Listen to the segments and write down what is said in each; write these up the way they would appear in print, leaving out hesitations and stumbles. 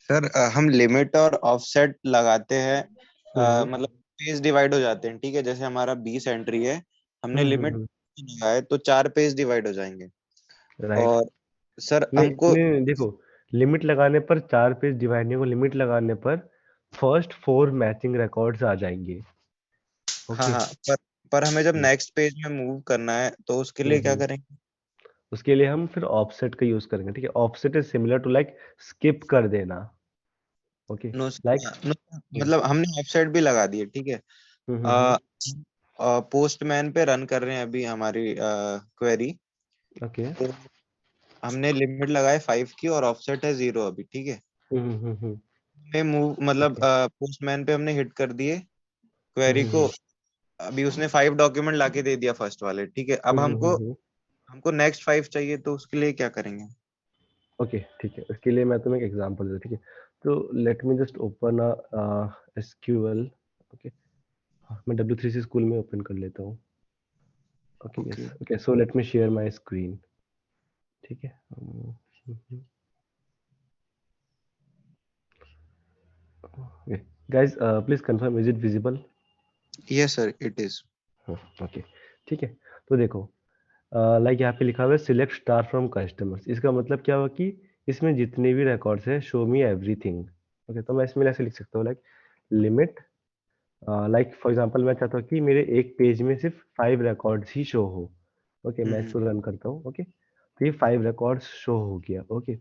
Sir हम limit और offset लगाते हैं, हम्म मतलब पेज डिवाइड हो जाते हैं, ठीक है। जैसे हमारा 20 एंट्री है, हमने लिमिट हम्म। लगाए तो 4 पेज डिवाइड हो जाएंगे। राइट। और सर नहीं हमको, नहीं नहीं, देखो, लिमिट लगाने पर 4 पेज डिवाइड नहीं होगा, लिमिट लगाने पर फर्स्ट 4 मैचिंग रिकॉर्ड्स आ जाएंगे। हाँ ओके। हाँ, पर हमें जब नेक्स्ट पेज में मूव करना है तो उसके लिए क्या हम्म। करेंगे? उसके लिए हम फिर ऑफसेट का यूज करेंगे, ठीक है। Offset is similar to like skip कर देना। ओके। No, like. नो, मतलब हमने ऑफसेट भी लगा दिए, ठीक है। हम्म। पोस्टमैन पे रन कर रहे हैं अभी हमारी क्वेरी। ओके। तो हमने लिमिट लगाए 5 की और ऑफसेट है 0 अभी, ठीक है। हम्म। में मूव मतलब ओके। पोस्टमैन पे हमने हिट कर दिए क्वेरी को। अभी उसने 5 डॉक्यूमेंट लाके दे दिया फर्स्ट वाले, ठीक है। अब हमको हम्म। हमको नेक्स्ट 5 चाहिए, तो उसके लिए क्या करेंगे? ओके, ठीक है, उसके लिए मैं तुम्हें एक एग्जांपल दूं, ठीक है। तो let me just open SQL. Okay. मैं W3C स्कूल में ओपन कर लेता हूँ। Okay, yes. Okay. Okay, so let me share my screen. ठीक है। Guys, please confirm, is it visible? Yes sir, it is. Okay, ठीक है। तो देखो, लाइक यहाँ पे लिखा हुआ है सिलेक्ट स्टार फ्रॉम कस्टमर्स। इसका मतलब क्या हुआ कि इसमें जितने भी रिकॉर्ड्स हैं, शो मी एवरीथिंग। ओके, तो मैं इसमें ऐसे लिख सकता हूँ, like limit, like for example मैं चाहता हूँ कि मेरे एक पेज में सिर्फ 5 रिकॉर्ड्स ही शो हो। ओके, मैं हम्म। इसको रन करता हूँ। ओके, तो ये 5 रिकॉर्ड्स शो हो गया। ओके,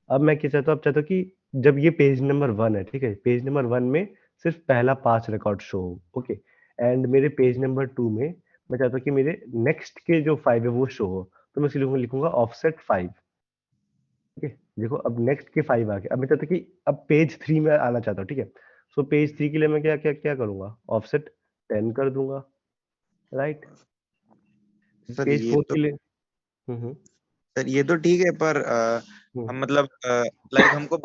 अब मैं क्या चाहता हूँ, अब चाहता हूँ कि जब ये पेज नंबर 1 है, ठीक है, पेज नंबर 1 में सिर्फ पहला 5 रिकॉर्ड शो हो। ओके, एंड मेरे पेज नंबर 2 में मैं चाहता हूँ कि मेरे नेक्स्ट के जो 5 है वो शो हो। तो मैं इसलिए लिखूंगा ऑफसेट 5। ओके, देखो अब नेक्स्ट के 5 आ गए। अब मैं चाहता हूँ कि अब पेज 3 में आना चाहता हूँ, ठीक है। सो पेज 3 के लिए मैं क्या क्या क्या करूंगा, ऑफसेट 10 कर दूंगा। राइट। सर पेज ये 4 तो के लिए। हम्म। सर ये तो ठीक है, पर हम्म। हम मतलब लाइक हमको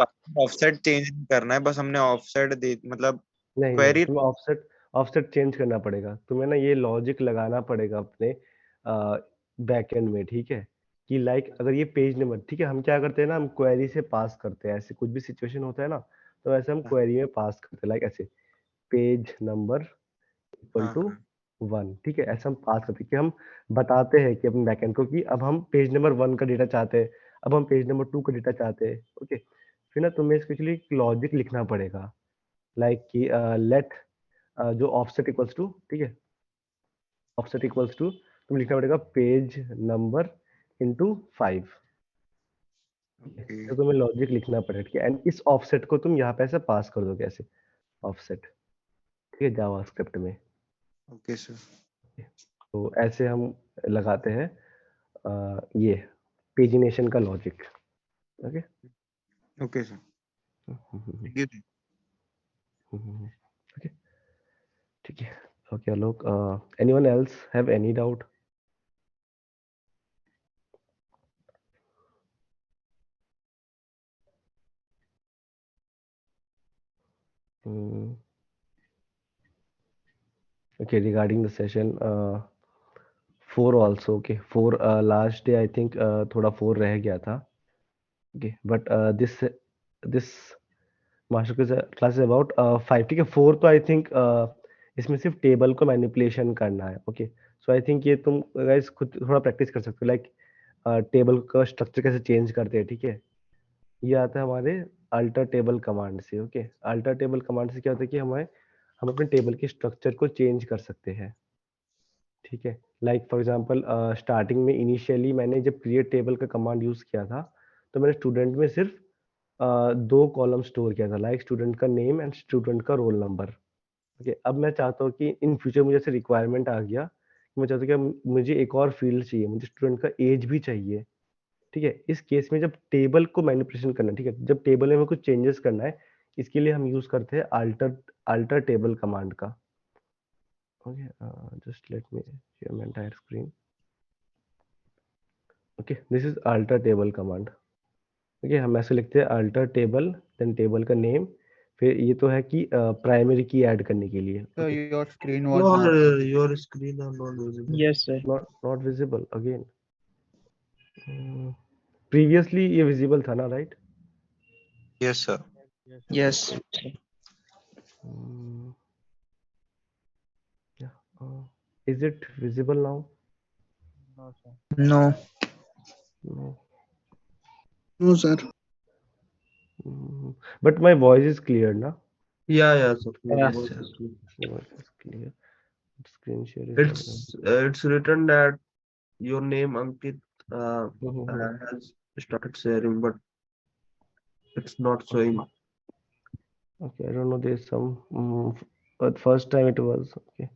ऑफसेट चेंज नहीं करना है, बस हमने ऑफसेट दे मतलब नहीं नहीं, क्वेरी। तुम्हें ऑफसेट ऑफसेट चेंज करना पड़ेगा तुम्हें ना, ये लॉजिक लगाना पड़ेगा अपने बैकएंड में, ठीक है। कि लाइक अगर ये पेज नंबर, ठीक है, हम क्या करते हैं ना, हम क्वेरी से पास करते हैं, ऐसे कुछ भी सिचुएशन होता है ना, तो ऐसे हम हाँ क्वेरी में पास करते हैं, लाइक ऐसे पेज नंबर इक्वल हाँ टू हाँ। 1, ठीक है। ऐसे हम पास करते हैं कि हम बताते हैं कि अपने बैकएंड को कि अब हम पेज नंबर 1 का डेटा चाहते हैं, अब हम पेज नंबर 2 का डेटा चाहते हैं। ओके, फिर ना तुम्हें इसके लिए लॉजिक लिखना पड़ेगा, लाइक कि लेट जो ऑफसेट इक्वल्स टू, ठीक है, ऑफसेट इक्वल्स टू तुम्हें लिखना पड़ेगा पेज नंबर इनटू 5। ठीक है, ओके। तो तुम्हें लॉजिक लिखना पड़ेगा, ठीक है। एंड इस ऑफसेट को तुम यहाँ पे ऐसे पास कर दोगे, ऐसे ऑफसेट, ठीक है, जावास्क्रिप्ट में। Okay sir. तो ऐसे हम लगाते हैं ये पेजिनेशन का logic. Okay. Okay sir, thank you. Okay, ठीक है। ओके लोग, anyone else have any doubt? Okay, regarding the session, 4 also, okay, 4 last day I think थोड़ा 4 रह गया था। Okay, but this master class is about 5, ठीक है। 4 तो आई थिंक इसमें सिर्फ टेबल को मैनिपुलेशन करना है। ओके, सो आई थिंक ये तुम गाइस खुद थोड़ा प्रैक्टिस कर सकते हो, लाइक टेबल का स्ट्रक्चर कैसे चेंज करते हैं, ठीक है। ये आता है हमारे अल्टर टेबल कमांड से। ओके, अल्टर टेबल कमांड से क्या होता है कि हमें हम अपने टेबल के स्ट्रक्चर को चेंज कर सकते हैं, ठीक है। लाइक फॉर एग्जांपल स्टार्टिंग में इनिशियली मैंने जब क्रिएट टेबल का कमांड यूज किया था, तो मैंने स्टूडेंट में सिर्फ 2 कॉलम स्टोर किया था, लाइक स्टूडेंट का नेम एंड स्टूडेंट का रोल नंबर। ओके, अब मैं चाहता हूँ कि इन फ्यूचर मुझे ऐसे रिक्वायरमेंट आ गया कि मैं चाहता हूँ कि मुझे एक और फील्ड चाहिए, मुझे स्टूडेंट का एज भी चाहिए, ठीक है। इस केस में जब टेबल को मैनिपुलेशन करना है, ठीक है, जब टेबल में हमें कुछ चेंजेस करना है, इसके लिए हम यूज करते हैं अल्टर अल्टर टेबल कमांड का। Okay, just let me share my entire screen. Okay, this is alter table command. Okay, हम ऐसे लिखते हैं अल्टर टेबल, देन टेबल का नेम, फिर ये तो है कि प्राइमरी की ऐड करने के लिए। So okay, your screen No, was not your screen are not visible. Yes, sir. Not visible again. Previously ये विजिबल था ना, right? Yes sir. Yes. Mm, yeah. Is it visible now? No. No. No, sir. But my voice is clear, na? Yeah, sir. Yes, sir. Voice is clear. Screen share is not It's written that your name Ankit available. has started sharing, but it's not showing. Okay, I don't know. There's some. But first time it was okay.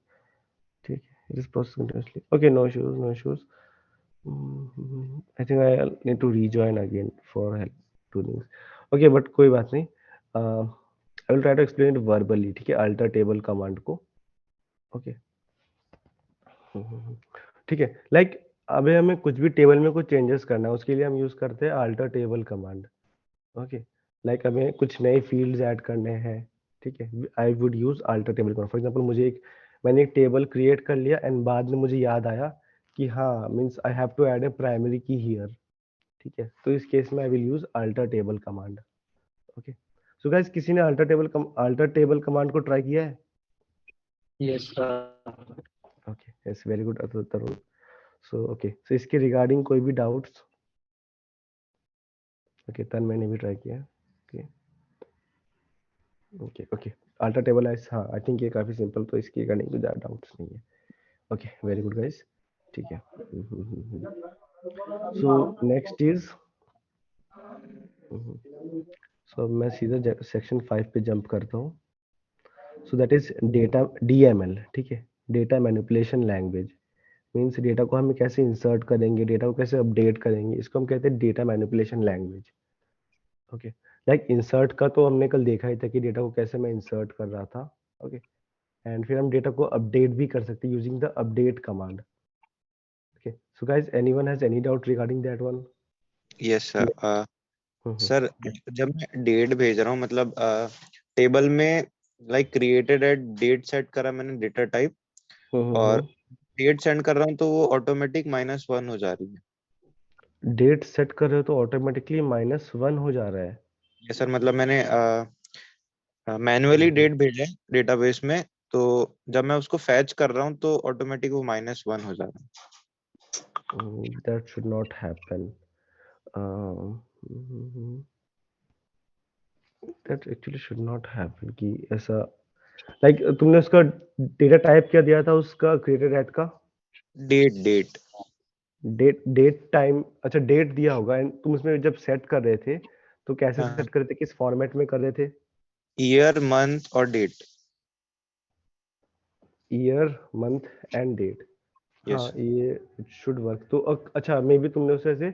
ठीक है. It is processed continuously. Okay, no issues, no issues. I think I need to rejoin again for help to things. Okay, but कोई बात नहीं. I will try to explain it verbally. ठीक है, alter table command को. Okay. ठीक है. Like अभी हमें कुछ भी टेबल में कुछ चेंजेस करना है, उसके लिए हम यूज करते हैं alter table command. Okay. Like हमें कुछ नए फील्ड्स ऐड करने हैं. ठीक है, I would use alter table command. For example मैंने एक टेबल क्रिएट कर लिया एंड बाद में मुझे याद आया कि हाँ means I have to add a primary key here. ठीक है, तो इस केस में I will use alter table command. Okay. So guys, किसी ने अल्टर टेबल कमांड को ट्राई किया है? Yes, sir. Okay, yes, very good Tarun. So okay, so इसके रिगार्डिंग कोई भी डाउट्स? ओके, तन मैंने भी ट्राई किया. Okay okay okay. Alter table है, हाँ आई थिंक ये काफी सिंपल, तो इसकी रिगार्डिंग तो ज़्यादा डाउट्स नहीं है. Okay, very good guys. ठीक है. सो नेक्स्ट इज, सो मैं सीधा सेक्शन 5 पे जंप करता हूँ. So that is data DML. ठीक है, data manipulation language. Means data को हम कैसे इंसर्ट करेंगे, डेटा को कैसे अपडेट करेंगे, इसको हम कहते हैं data manipulation language. Okay. Like insert का तो हमने कल देखा ही था कि डेटा को कैसे मैं इंसर्ट कर रहा था. ओके. एंड फिर हम डेटा को अपडेट भी कर सकते हैं using the update command. Okay. So guys, anyone has any doubt regarding that one? Yes, sir. Sir, जब मैं डेट भेज रहा हूँ, मतलब टेबल में like created at date set करा मैंने डेटा टाइप, और डेट सेंड कर रहा हूँ तो वो ऑटोमेटिक -1 हो जा रही है. डेट सेट कर रहे हो तो ऑटोमेटिकली -1 हो जा रहा है? ये सर, मतलब मैंने मैन्युअली डेट भेजा है डेटाबेस में, तो जब मैं उसको फैच कर रहा हूँ तो ऑटोमेटिक वो -1 हो जा रहा है. That should not happen. That actually should not happen कि ऐसा. लाइक तुमने उसका डेटा टाइप क्या दिया था उसका क्रिएटेड एट का? Date date time. अच्छा, डेट दिया होगा. एंड तुम उसमें जब सेट कर रहे थे तो कैसे हाँ, सेट कर रहे थे, किस फॉर्मेट में कर रहे थे? ईयर, मंथ और date. Year, month and date. हाँ, यस. ये इट शुड वर्क. तो अच्छा, मे बी तुमने उसे ऐसे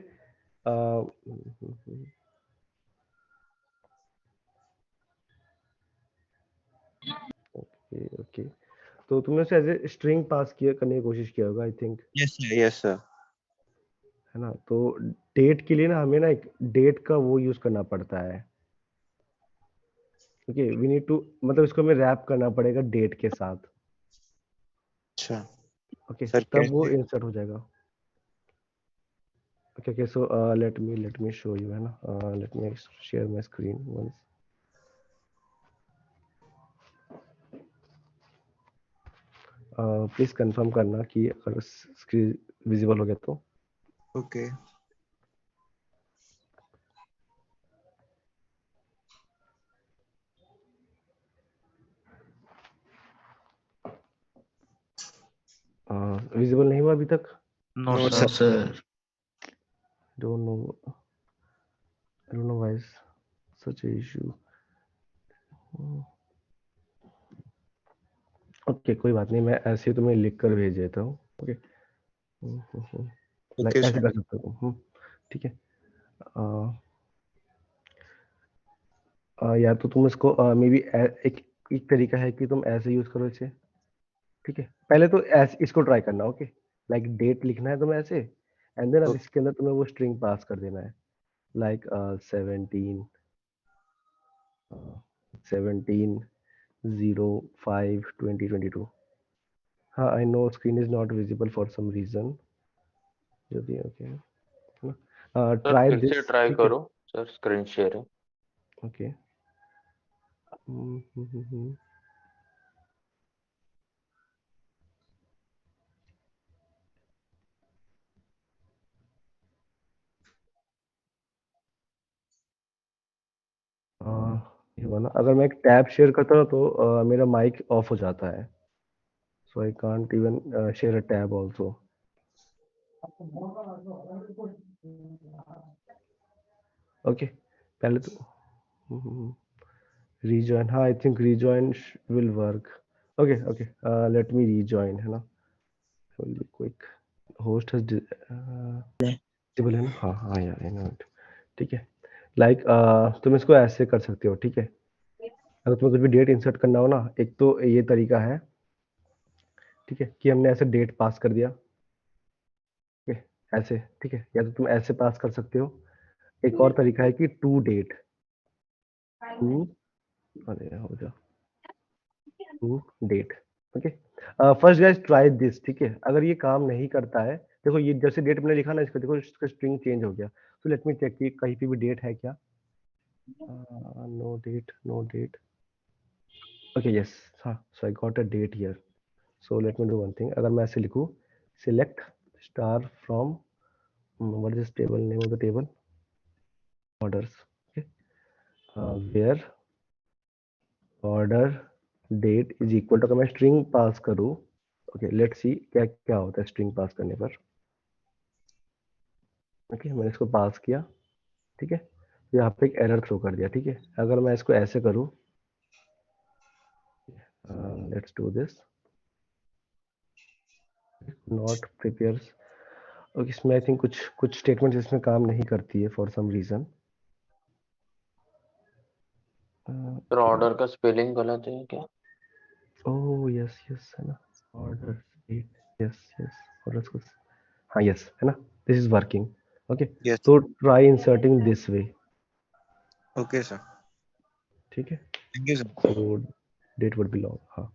ओके ओके, तो तुमने उसे ऐसे स्ट्रिंग पास किया करने की कोशिश किया होगा आई थिंक, यस सर. है ना? तो डेट के लिए ना हमें ना एक डेट का वो यूज करना पड़ता है. ओके, वी नीड टू, मतलब इसको हमें रैप करना पड़ेगा डेट के साथ. अच्छा ओके, सर, तब वो कैसे? इंसर्ट हो जाएगा. Okay okay. So let me show you, है ना? Let me share my screen once. Please confirm करना कि अगर स्क्रीन विजिबल हो गया तो. ओके. विजिबल नहीं हुआ अभी तक? No, No, sir. sir. don't know I don't know why is such a issue. Okay, कोई बात नहीं, मैं ऐसे ही तुम्हें लिख कर भेज देता हूँ. ओके. लाइक Okay, ऐसे sir. कर सकते हो. ठीक है. या तो तुम इसको मे बी एक तरीका है कि तुम ऐसे यूज करो इसे. ठीक है, पहले तो ऐसे इसको ट्राई करना. ओके, लाइक डेट लिखना है तुम्हें ऐसे, एंड देन अब Okay. इसके अंदर तुम्हें वो स्ट्रिंग पास कर देना है. लाइक 17/05/2022. हाँ, I know screen is not visible for some reason. यदि ओके, सर ट्राई फिर से दिस. ट्राई ठीक है. करो सर, स्क्रीन शेयरिंग. ओके. ये वाला अगर मैं एक टैब शेयर करता हूँ तो मेरा माइक ऑफ हो जाता है, so I can't even share a tab also. Okay, पहले तो rejoin. हाँ, I think rejoin will work. Okay, okay. Let me rejoin, है ना? Will be quick. Host has disable है ना? हाँ हाँ यार, I know it. ठीक है. Like तुम इसको ऐसे कर सकते हो, ठीक है? अगर तुम्हें कुछ भी डेट इंसर्ट करना हो ना, एक तो ये तरीका है, ठीक है, कि हमने ऐसे डेट पास कर दिया, ठीक है, ऐसे, ठीक है, या तो तुम ऐसे पास कर सकते हो. एक और तरीका है कि टू डेट, टू, अरे हो जा, to date. Okay, first guys try this, ठीक है. अगर ये काम नहीं करता है, देखो ये जैसे डेट मैंने लिखा ना, इसका देखो इसका स्ट्रिंग चेंज हो गया. तो लेट मी चेक कि कहीं पे भी डेट है क्या. No date, no date. Okay yes, हाँ, so I got a date here. So let me do one thing. अगर मैं ऐसे लिखूं, select star from what is this table, name of the table, orders. Okay, where order date is equal to, अगर मैं string pass करूं, okay let's see क्या क्या होता है स्ट्रिंग पास करने पर. ओके, मैंने इसको पास किया, ठीक है, तो यहाँ पे एक एरर थ्रो कर दिया, ठीक है. अगर मैं इसको ऐसे करूं, let's do this, not prepares. Okay, इसमें आई थिंक कुछ कुछ स्टेटमेंट इसमें काम नहीं करती है for some reason. Sir order का स्पेलिंग गलत है क्या? ओह यस यस, है ना, order date, yes yes, orders को, हाँ यस, है ना, this is working. Okay, Yes. तो try inserting this way. Okay, sir. ठीक है, Thank you, sir. तो डेट वुड बी लॉन्ग. हाँ,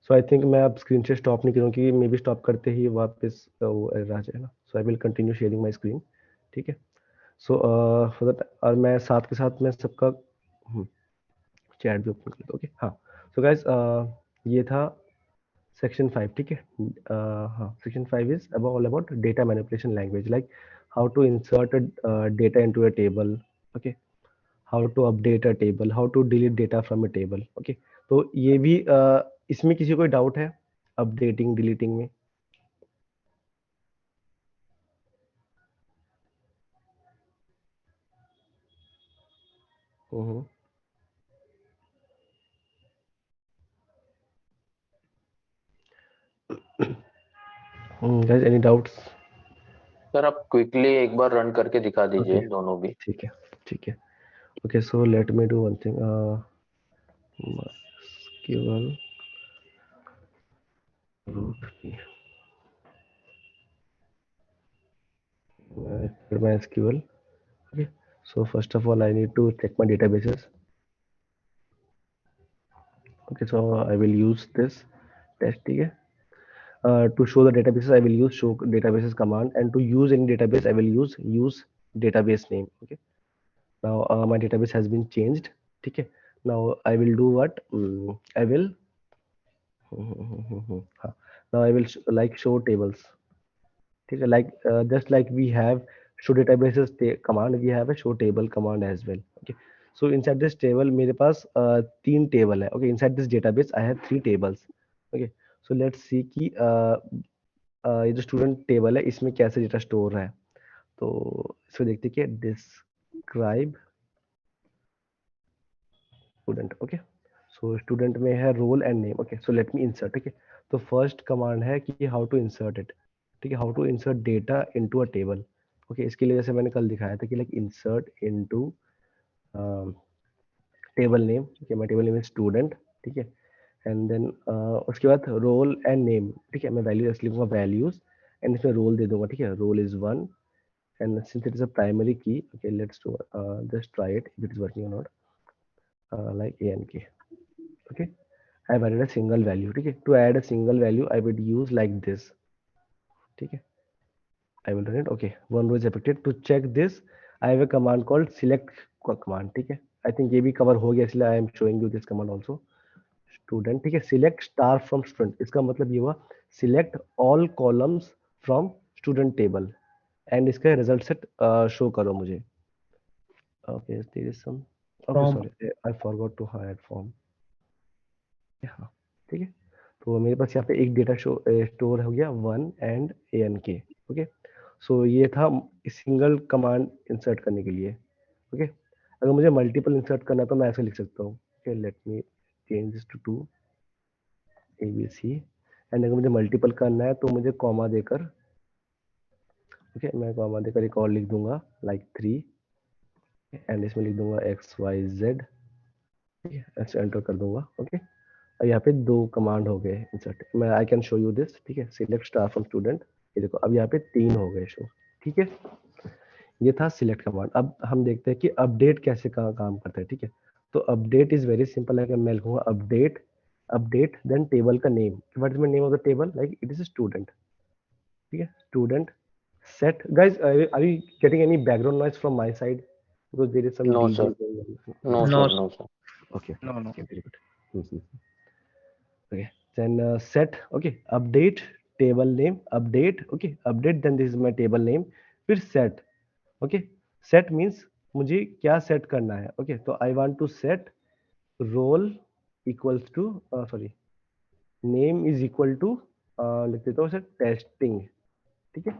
सो आई थिंक मैं अब स्क्रीन से स्टॉप नहीं करूँगी, मे बी स्टॉप करते ही वापस वो एरर आ जाए ना. So I will continue sharing my screen, ठीक है. सो फॉर दैट, और मैं साथ के साथ में सबका चैट भी ओपन कर लेता हूँ. ओके, हाँ. सो गाइस, ये था सेक्शन 5, ठीक है. हाँ, section 5 is about all about data manipulation language, like how to insert data into a table. Okay, how to update a table, how to delete data from a table. Okay, तो ये भी इसमें किसी को doubt है updating deleting में? guys, any doubts? Sir आप quickly एक बार रन करके दिखा दीजिए Okay, दोनों भी. ठीक है, ठीक है. Okay, so let me do one thing. MySQL root MySQL. Okay, so first of all I need to check my databases. Okay, so I will use this test, ठीक है. To show the databases, I will use show databases command, and to use any database, I will use database name. Okay. Now my database has been changed. Okay. Now I will do what? I will. Now I will like show tables. Okay. Like just like we have show databases command, we have a show table command as well. Okay. So inside this table, मेरे पास तीन table है. Okay. Inside this database, I have 3 tables. Okay. So let's see कि ये जो student table है इसमें कैसे data store है. तो इसको देखते कि describe student. Okay, so student में है role and name. Okay, so let me insert. ठीक है, तो फर्स्ट कमांड है कि हाउ टू इंसर्ट इट. ठीक है, how to insert data into a table. Okay, इसके लिए जैसे मैंने कल दिखाया था कि like insert into table name. Okay, my table name is student. ठीक है, एंड देन उसके बाद रोल एंड नेम. ठीक है, मैं वैल्यू ऐसे लिखूंगा वैल्यूज, एंड इसमें रोल दे दूंगा. ठीक है, role is 1, and since it is a primary key, okay, let's do just try it if it is working or not. Like a and k. Okay, I have added a single value. Okay, to add a single value I would use like this. Okay, I will run it. Okay, one row is affected. To check this I have a command called select command. Okay, I think ये भी cover हो गया, इसलिए I am showing you this command also. Student, ठीक है, select star from student, इसका मतलब ये हुआ select all columns from student table and इसका रिजल्ट सेट शो करो मुझे। Okay, there is some, okay From sorry, I forgot to hide form. हाँ, ठीक है, तो मेरे पास यहाँ पे एक डेटा स्टोर हो गया 1 एंड ANK। ओके, सो ये था सिंगल कमांड इंसर्ट करने के लिए। ओके, अगर मुझे मल्टीपल इंसर्ट करना है तो मैं ऐसे लिख सकता हूँ, okay, let me change this to 2 ABC, and अगर मुझे मल्टीपल करना है तो मुझे कॉमा देकर, ओके, मैं कॉमा देकर एक और लिख दूंगा लाइक 3 एंड इसमें लिख दूंगा XYZ, ठीक है, ऐसे एंटर कर दूंगा। ओके, और यहाँ पे 2 कमांड हो गए इंसर्ट, मैं आई कैन शो यू दिस, ठीक है, सिलेक्ट स्टार फ्रॉम स्टूडेंट, ये देखो अब यहाँ पे 3 हो गए शो, ठीक है। ये था सिलेक्ट कमांड। अब हम देखते हैं कि अपडेट कैसे काम करता है, ठीक है। तो अपडेट इज वेरी सिंपल है, मैं लिखूंगा अपडेट, अपडेट देन टेबल का name, what is the name of the table, like it is student, ठीक है, student set. Guys, are you getting any background noise from my side, because there is some No, DJ sir. Going No, on. sir. no, No, sir. Okay, no, no. Okay, very good. Okay, then set, okay, update table name, update, okay, update, then this is my table name, फिर set, okay, set means मुझे क्या set करना है, okay, तो I want to set role equals to, sorry, name is equal to, लिख देता हूँ sir testing, ठीक है।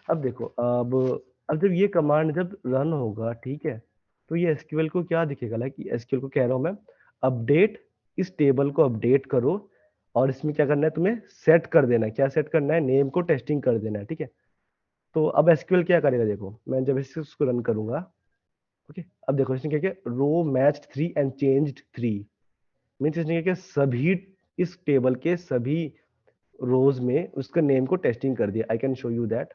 अब देखो, अब जब ये कमांड जब रन होगा, ठीक है, तो ये एसक्यूएल को क्या दिखेगा, लाइक एसक्यूएल को कह रहा हूँ मैं अपडेट, इस टेबल को अपडेट करो और इसमें क्या करना है, तुम्हें सेट कर देना है, क्या सेट करना है, नेम को टेस्टिंग कर देना है, ठीक है। तो अब एसक्यूएल क्या करेगा, देखो मैं जब इसको रन करूंगा, ओके, अब देखो इसने क्या किया, रो मैच्ड 3 एंड चेंज्ड 3, मींस इसने क्या किया, सभी इस टेबल के सभी रोज में उसका नेम को टेस्टिंग कर दिया। आई can show you that,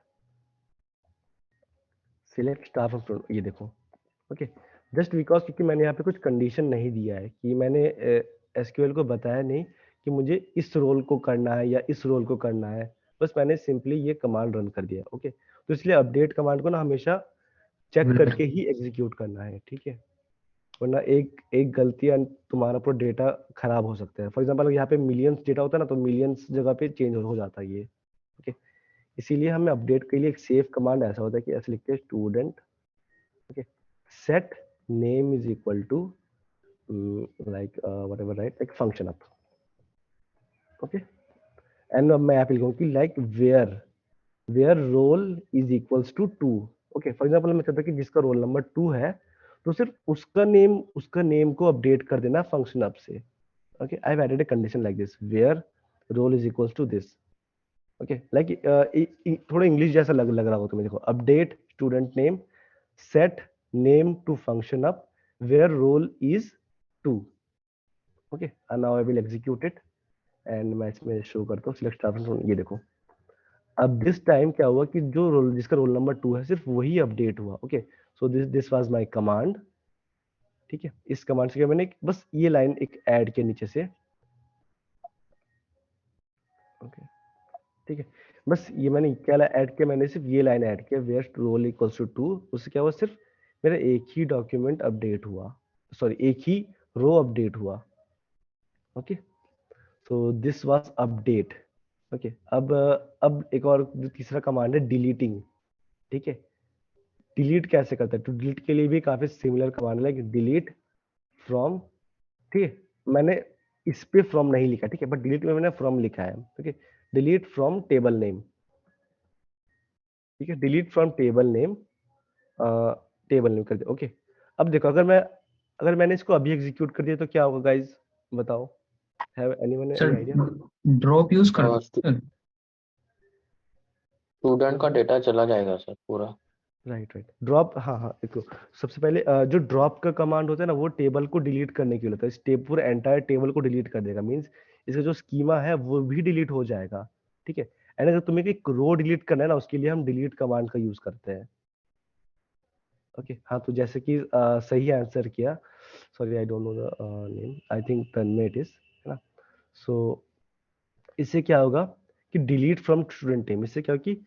select star from student, ये देखो, ओके, जस्ट बिकॉज क्योंकि मैंने यहाँ पे कुछ कंडीशन नहीं दिया है, कि मैंने एसक्यूएल को बताया नहीं कि मुझे इस रोल को करना है या इस रोल को करना है, बस मैंने सिंपली ये कमांड रन कर दिया, ओके। तो इसलिए अपडेट कमांड को ना हमेशा चेक करके ही एग्जीक्यूट करना है, ठीक है, वरना एक एक गलती तुम्हारा पूरा डेटा खराब हो सकता है। फॉर एग्जाम्पल यहाँ पे मिलियंस डेटा होता है ना, तो मिलियंस जगह पे चेंज हो जाता है ये, ओके। इसीलिए हमें अपडेट के लिए एक सेफ कमांड ऐसा होता है कि ऐसे लिखते हैं student, okay, set name is equal to like whatever, right, like function up, okay, and मैं यहाँ पे लिखूंगा कि like where roll is equals to 2, okay, for example मैं चाहता हूँ कि जिसका रोल नंबर 2 है, तो सिर्फ उसका नेम को अपडेट कर देना फंक्शन अप से, okay, I have added a condition like this where roll is equals to this, okay, like थोड़ा इंग्लिश जैसा लग रहा हो तुम्हें, देखो update student name, set name to function up where roll is 2, okay, and now I will execute it and मैं इसमें show करता हूँ सिलेक्ट स्टार फ्रॉम, ये देखो अब दिस टाइम क्या हुआ कि जो रोल जिसका रोल नंबर 2 है सिर्फ वही अपडेट हुआ, okay. So this was my command, ठीक है, इस कमांड से क्या मैंने बस ये लाइन एक ऐड के नीचे से, ओके, ठीक है, बस ये मैंने क्या ऐड किया, मैंने सिर्फ ये लाइन ऐड किया वेयर रोल इक्वल्स टू 2, उससे क्या हुआ, सिर्फ मेरा एक ही डॉक्यूमेंट अपडेट हुआ, सॉरी एक ही रो अपडेट हुआ, okay. So this was update, okay. अब एक और जो तीसरा कमांड है डिलीटिंग, ठीक है, डिलीट कैसे करता है, तो डिलीट के लिए भी काफी सिमिलर कमांड है, लाइक डिलीट फ्रॉम, ठीक है, मैंने इस पे फ्रॉम नहीं लिखा, ठीक है, बट डिलीट में मैंने फ्रॉम लिखा है, okay, delete from table name, ठीक है, delete from table name, table name कर दे, ओके। अब देखो अगर मैंने इसको अभी एग्जीक्यूट कर दिया तो क्या होगा गाइस, बताओ, have anyone Sir, any idea? drop use कर स्टूडेंट का डेटा चला जाएगा सर पूरा। राइट, ड्रॉप, हाँ हाँ, देखो सबसे पहले जो ड्रॉप का कमांड होता है ना, वो टेबल को डिलीट करने के लिए होता है, इस पूरे एंटायर टेबल को डिलीट कर देगा, मींस इसका जो स्कीमा है वो भी डिलीट हो जाएगा, ठीक है। एंड अगर तुम्हें एक रो डिलीट करना है ना, उसके लिए हम डिलीट कमांड का यूज करते हैं, ओके। हाँ, तो जैसे कि सही आंसर किया, sorry I don't know the name, I think Tanmay it is, है ना। सो इससे क्या होगा कि डिलीट फ्रॉम स्टूडेंट नेम, इससे क्या होगा कि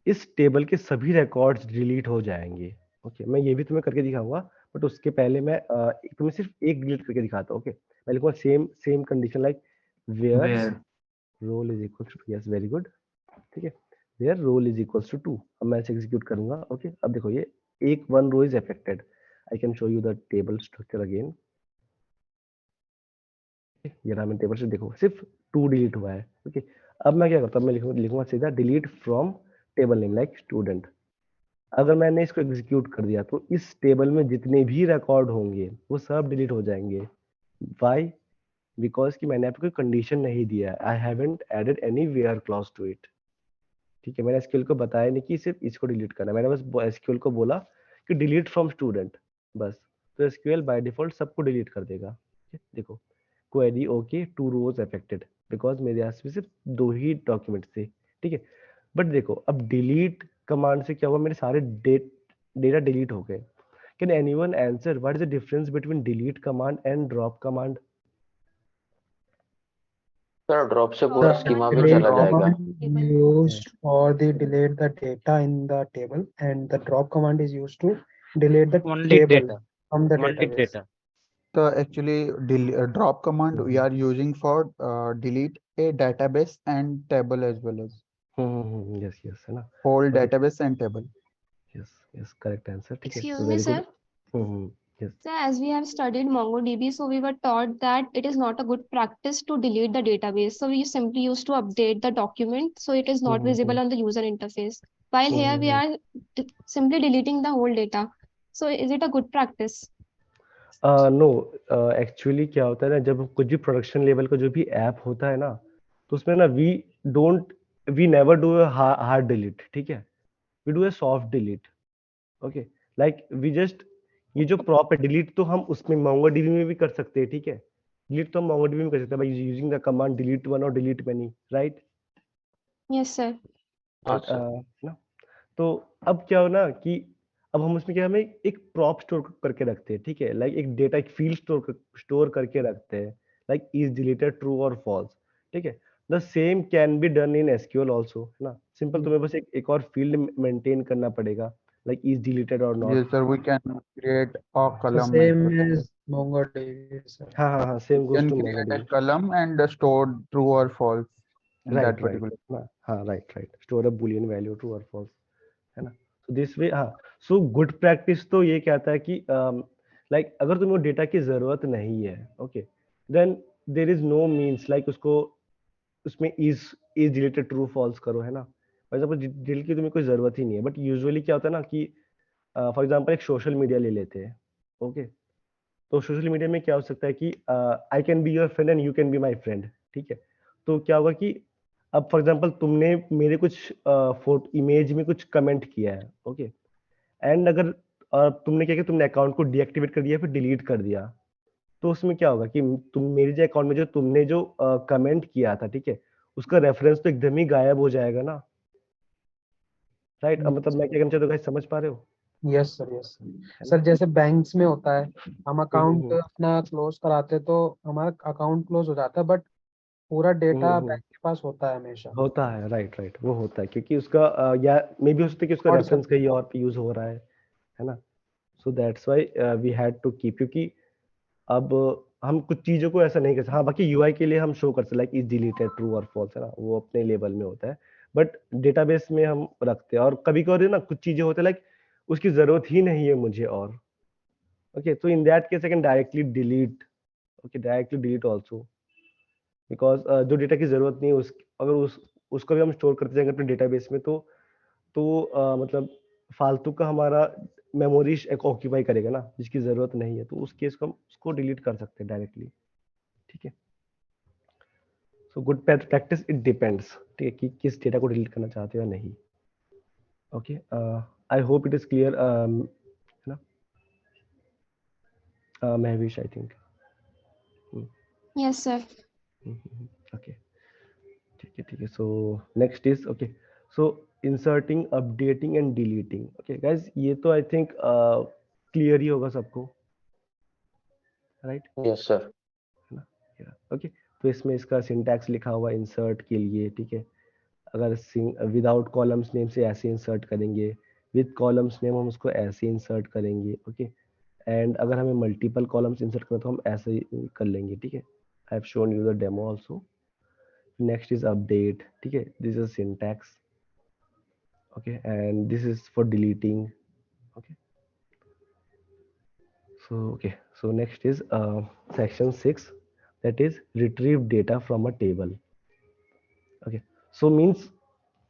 इस टेबल के सभी रिकॉर्ड्स डिलीट हो जाएंगे, ओके। मैं ये भी तुम्हें करके दिखाऊंगा, बट उसके पहले मैं तुम्हें सिर्फ एक डिलीट करके दिखाता हूँ। ओके, मैं लिखूंगा same condition like where Where role is equal to, yes very good, ठीक है, where role is equal to 2। अब मैं इसे एग्जीक्यूट करूंगा। ओके, अब देखो ये एक one row is affected. I can show you the table structure again. ये रहा मैंने टेबल से, देखो सिर्फ 2 डिलीट हुआ है। ओके, अब मैं क्या करता हूँ, मैं लिखूंगा सीधा delete from table name like student. अगर मैंने इसको एग्जीक्यूट कर दिया तो इस टेबल में जितने भी रिकॉर्ड होंगे वो सब डिलीट हो जाएंगे। व्हाई? बिकॉज कि मैंने आपको कंडीशन नहीं दिया, I haven't added any where clause to it. ठीक है, मैंने एसक्यूएल को बताया नहीं कि सिर्फ इसको डिलीट करना है, मैंने बस एसक्यूएल को बोला कि डिलीट फ्रॉम स्टूडेंट बस। तो एसक्यूएल बाय डिफॉल्ट सबको डिलीट कर देगा। देखो query okay, 2 rows affected because मेरे पास में सिर्फ 2 ही डॉक्यूमेंट थे। ठीक है, बट देखो अब डिलीट कमांड से क्या हुआ, मेरे सारे डेटा डिलीट हो गए। Can anyone answer what is the difference between delete command and drop command? Sir drop से पूरा The स्कीमा भी delete चला जाएगा। command used for the delete the data in the table, and the drop command is used to delete the Only table data. from the Only database. data. So actually, drop command we are using for delete a database and table as well as yes yes, है ना, whole okay, database and table. Yes yes, correct answer. ठीक है, Excuse तो me, very sir. Good. Yes, So as we have studied MongoDB, so we were taught that it is not a good practice to delete the database. So we simply used to update the document so it is not visible on the user interface. While here we are simply deleting the whole data. So is it a good practice? No, actually क्या होता है ना, जब कुछ भी production level का जो भी ऐप होता है ना, तो उसमें ना we never do hard delete. ठीक है, we do a soft delete. Okay, like we just, ये जो प्रॉपर डिलीट तो हम उसमें MongoDB में भी कर सकते हैं। ठीक है, डिलीट तो हम MongoDB में कर सकते हैं by using the command delete one or delete many, right? Yes, sir. हाँ सर। ना, तो अब क्या हो ना कि अब हम उसमें क्या, हमें एक प्रॉप स्टोर करके रखते हैं। ठीक है, लाइक एक डेटा, एक फील्ड स्टोर करके रखते हैं, like is deleted true or false. ठीक है, the same can be done in SQL also, है ना, सिंपल, तुम्हें बस एक और फील्ड मेंटेन करना पड़ेगा, लाइक इज डिलीटेड और not. Yes, sir. We can create a So column as same well. as MongoDB, sir. हाँ हाँ हाँ, same We goes can to create a MongoDB। column and store true or false in that right particular. Right, हाँ right, store a boolean value true or false, है ना। So this way, हाँ, so good practice तो ये कहता है कि like अगर तुम्हें डेटा की जरूरत नहीं है, okay, then there is no means like उसको उसमें इज डिलीटेड ट्रू फॉल्स करो, है ना। फॉर एग्जाम्पल डिलीट की तुम्हें कोई जरूरत ही नहीं है, बट यूजुअली क्या होता है ना कि फॉर एग्जाम्पल एक सोशल मीडिया ले लेते हैं। ओके, तो सोशल मीडिया में क्या हो सकता है कि I can be your friend and you can be my friend. ठीक है, तो क्या होगा कि अब फॉर एग्जाम्पल तुमने मेरे कुछ फोटो इमेज में कुछ कमेंट किया है। ओके, एंड अगर तुमने क्या किया, तुमने अकाउंट को डीएक्टिवेट कर दिया, फिर डिलीट कर दिया, तो उसमें क्या होगा कि तुम मेरे जो अकाउंट में जो तुमने जो कमेंट किया था, ठीक है, उसका रेफरेंस तो एकदम ही गायब हो जाएगा ना, राइट? अब मतलब मैं क्या कहना चाहता हूँ, guys, समझ पा रहे हो? Yes, sir. Yes, sir. है सर ना? जैसे बैंक्स में होता है, हम अकाउंट हम्म, अपना क्लोज कराते तो हमारा अकाउंट क्लोज हो जाता है, बट पूरा डेटा हम्म, बैंक के पास होता है हमेशा। होता है, राइट राइट, वो होता है क्योंकि उसका या मे बी हो सकता है कि उसका और रेफरेंस कहीं और पे यूज हो रहा है ना। So that's why we had to keep, क्योंकि अब हम कुछ चीजों को ऐसा नहीं कर सकते। हाँ, बाकी यूआई के लिए हम शो कर सकते, like is deleted true or false, है ना, वो अपने लेवल में होता है, बट डेटाबेस में हम रखते हैं। और कभी कभी ना कुछ चीजें होते हैं लाइक उसकी जरूरत ही नहीं है मुझे, और ओके, तो in that case I can directly delete, okay, directly delete also, because जो डेटा की जरूरत नहीं है अगर उसको भी हम स्टोर करते जाएंगे अपने डेटाबेस में, तो मतलब फालतू का हमारा मेमोरी ऑक्यूपाई करेगा ना, जिसकी जरूरत नहीं है, तो उस केस को हम उसको डिलीट कर सकते हैं डायरेक्टली। ठीक है, so good practice it depends, ठीक है, कि किस डेटा को डिलीट करना चाहते हो या नहीं। Okay, I hope it is clear, है ना, Mahvish, I think. Yes, sir. Okay, ठीक है, so next is, okay, so inserting, updating and deleting. Okay guys, ये तो आई थिंक क्लियर ही होगा सबको, राइट? Yes sir. है ना, ओके, तो इसमें इसका सिंटैक्स लिखा हुआ इंसर्ट के लिए। ठीक है, अगर विदाउट कॉलम्स नेम से ऐसे इंसर्ट करेंगे, विद कॉलम्स नेम हम उसको ऐसे इंसर्ट करेंगे। ओके, एंड अगर हमें मल्टीपल कॉलम्स इंसर्ट करना तो हम ऐसे ही कर लेंगे, ठीक है। I have shown you the demo also. Next is update, ठीक है, this is syntax, okay, and this is for deleting, okay. So next is section 6, that is retrieve data from a table, okay। So means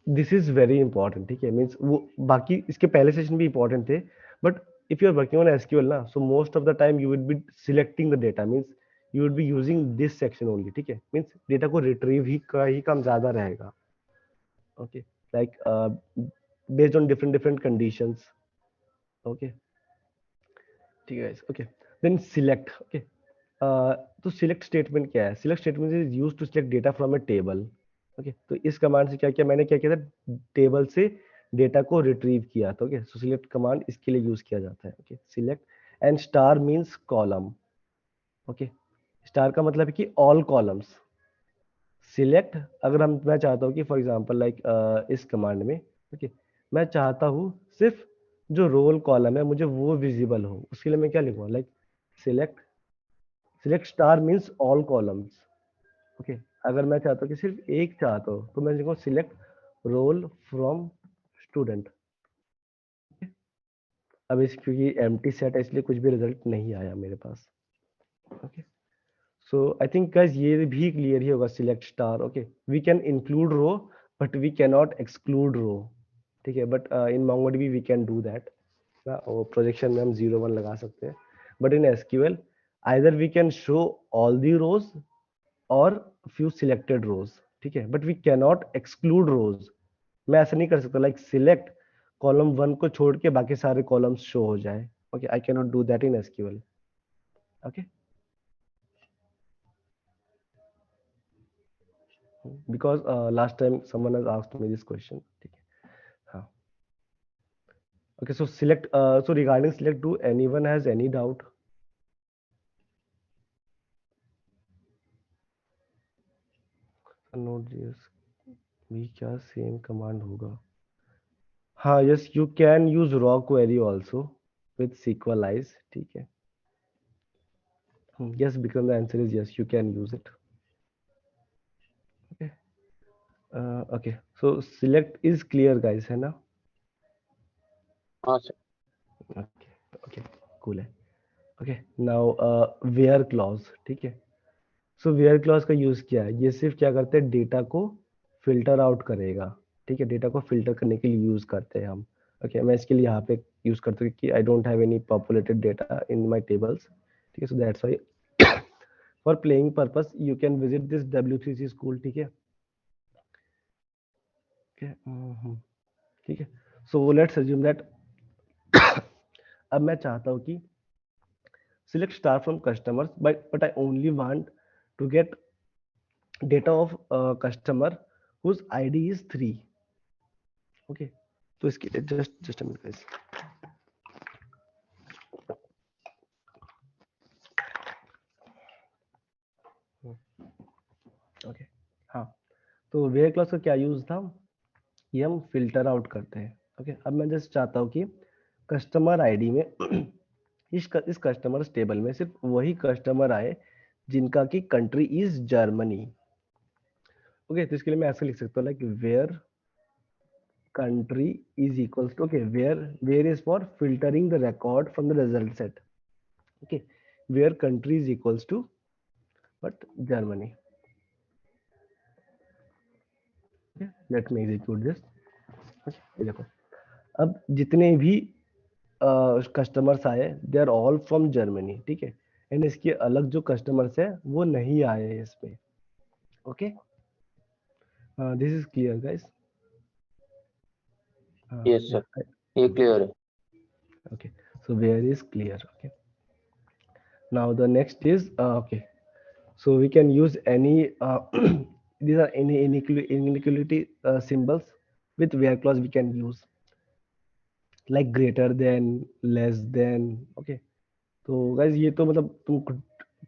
this is very important, ठीक है। Means वो बाकी इसके पहले session भी important थे, but if you are working on SQL ना, so most of the time you would be selecting the data, means you would be using this section only, ठीक है। मीन्स डेटा को रिट्रीव ही का ही काम ज्यादा रहेगा, okay, like based on different different conditions, okay, ठीक है, ओके। Then select, okay. तो सिलेक्ट स्टेटमेंट क्या है? Select statement is use to select data from a table, okay. तो इस कमांड से क्या किया मैंने, क्या किया था, टेबल से डेटा को रिट्रीव किया था, ओके। सो सिलेक्ट कमांड इसके लिए यूज किया जाता है, okay. Select and star means column, okay. Star का मतलब है कि ऑल कॉलम्स। सिलेक्ट अगर मैं चाहता हूँ कि फॉर एग्जांपल लाइक इस कमांड में, ओके, मैं चाहता हूँ सिर्फ जो रोल कॉलम है मुझे वो विजिबल हो, उसके लिए मैं क्या लिखूंगा, like select star means all columns, okay. अगर मैं चाहता हूँ कि सिर्फ एक चाहता हूँ तो मैं लिखूंगा सिलेक्ट रोल फ्रॉम स्टूडेंट। अब इस क्योंकि एम्प्टी सेट है इसलिए कुछ भी रिजल्ट नहीं आया मेरे पास, okay. So I think guys ये भी क्लियर ही होगा, select star, okay. We can include row but we can not exclude row, ठीक है। But in MongoDB we can do that, और प्रोजेक्शन में हम 0 1 लगा सकते हैं, but in SQL either we can show all the rows or few selected rows, ठीक है। बट वी कैनॉट एक्सक्लूड रोज, मैं ऐसा नहीं कर सकता लाइक सिलेक्ट कॉलम 1 को छोड़ के बाकी सारे कॉलम्स शो हो जाए, okay. I can not do that in SQL, okay, because last time someone has asked me this question, ठीक है, हाँ, okay. So select, so regarding select, do anyone has any doubt? Node.js भी क्या same command होगा? हाँ, yes, you can use raw query also with SQLize, ठीक है। Yes, because the answer is yes, you can use it, okay. Okay, so select is clear guys, है ना? हाँ sir. Okay, okay, cool है, okay. Now where clause, ठीक है। So where clause का use क्या है? ये सिर्फ क्या करते हैं, डेटा को फिल्टर आउट करेगा, ठीक है। डेटा को फिल्टर करने के लिए यूज करते हैं हम, ओके। मैं इसके लिए यहाँ पे यूज करता हूँ कि I don't have any populated data in my tables, ठीक है। सो that's why for playing purpose you can visit this W3C school, ठीक है, ठीक है। सो लेट्स अज्यूम दैट अब मैं चाहता हूँ कि select star from customers, but I only want to get data of a customer whose ID is 3, okay। तो इसके लिए just a minute guys, okay, हाँ। तो वेयर क्लास का क्या यूज था, ये हम फिल्टर आउट करते हैं, ओके। अब मैं जस्ट चाहता हूँ कि कस्टमर आईडी में इस कस्टमर्स टेबल में सिर्फ वही कस्टमर आए जिनका की कंट्री इज जर्मनी, ओके। तो इसके लिए मैं ऐसे लिख सकता हूँ like where country is equals to, okay, where is for filtering the record from the result set, okay, where country is equals to but Germany, okay। Let me execute this, okay। ये देखो अब जितने भी customers आए they are all from Germany, ठीक है। And इसके अलग जो कस्टमर्स है वो नहीं आए हैं इसमें, okay. This is clear guys? Yes sir, ये क्लियर है। okay, so where is clear, okay। Now the next is okay, so we can use any these are any inequality symbols with where clause we can use like greater than, less than, okay। तो guys ये तो मतलब तुम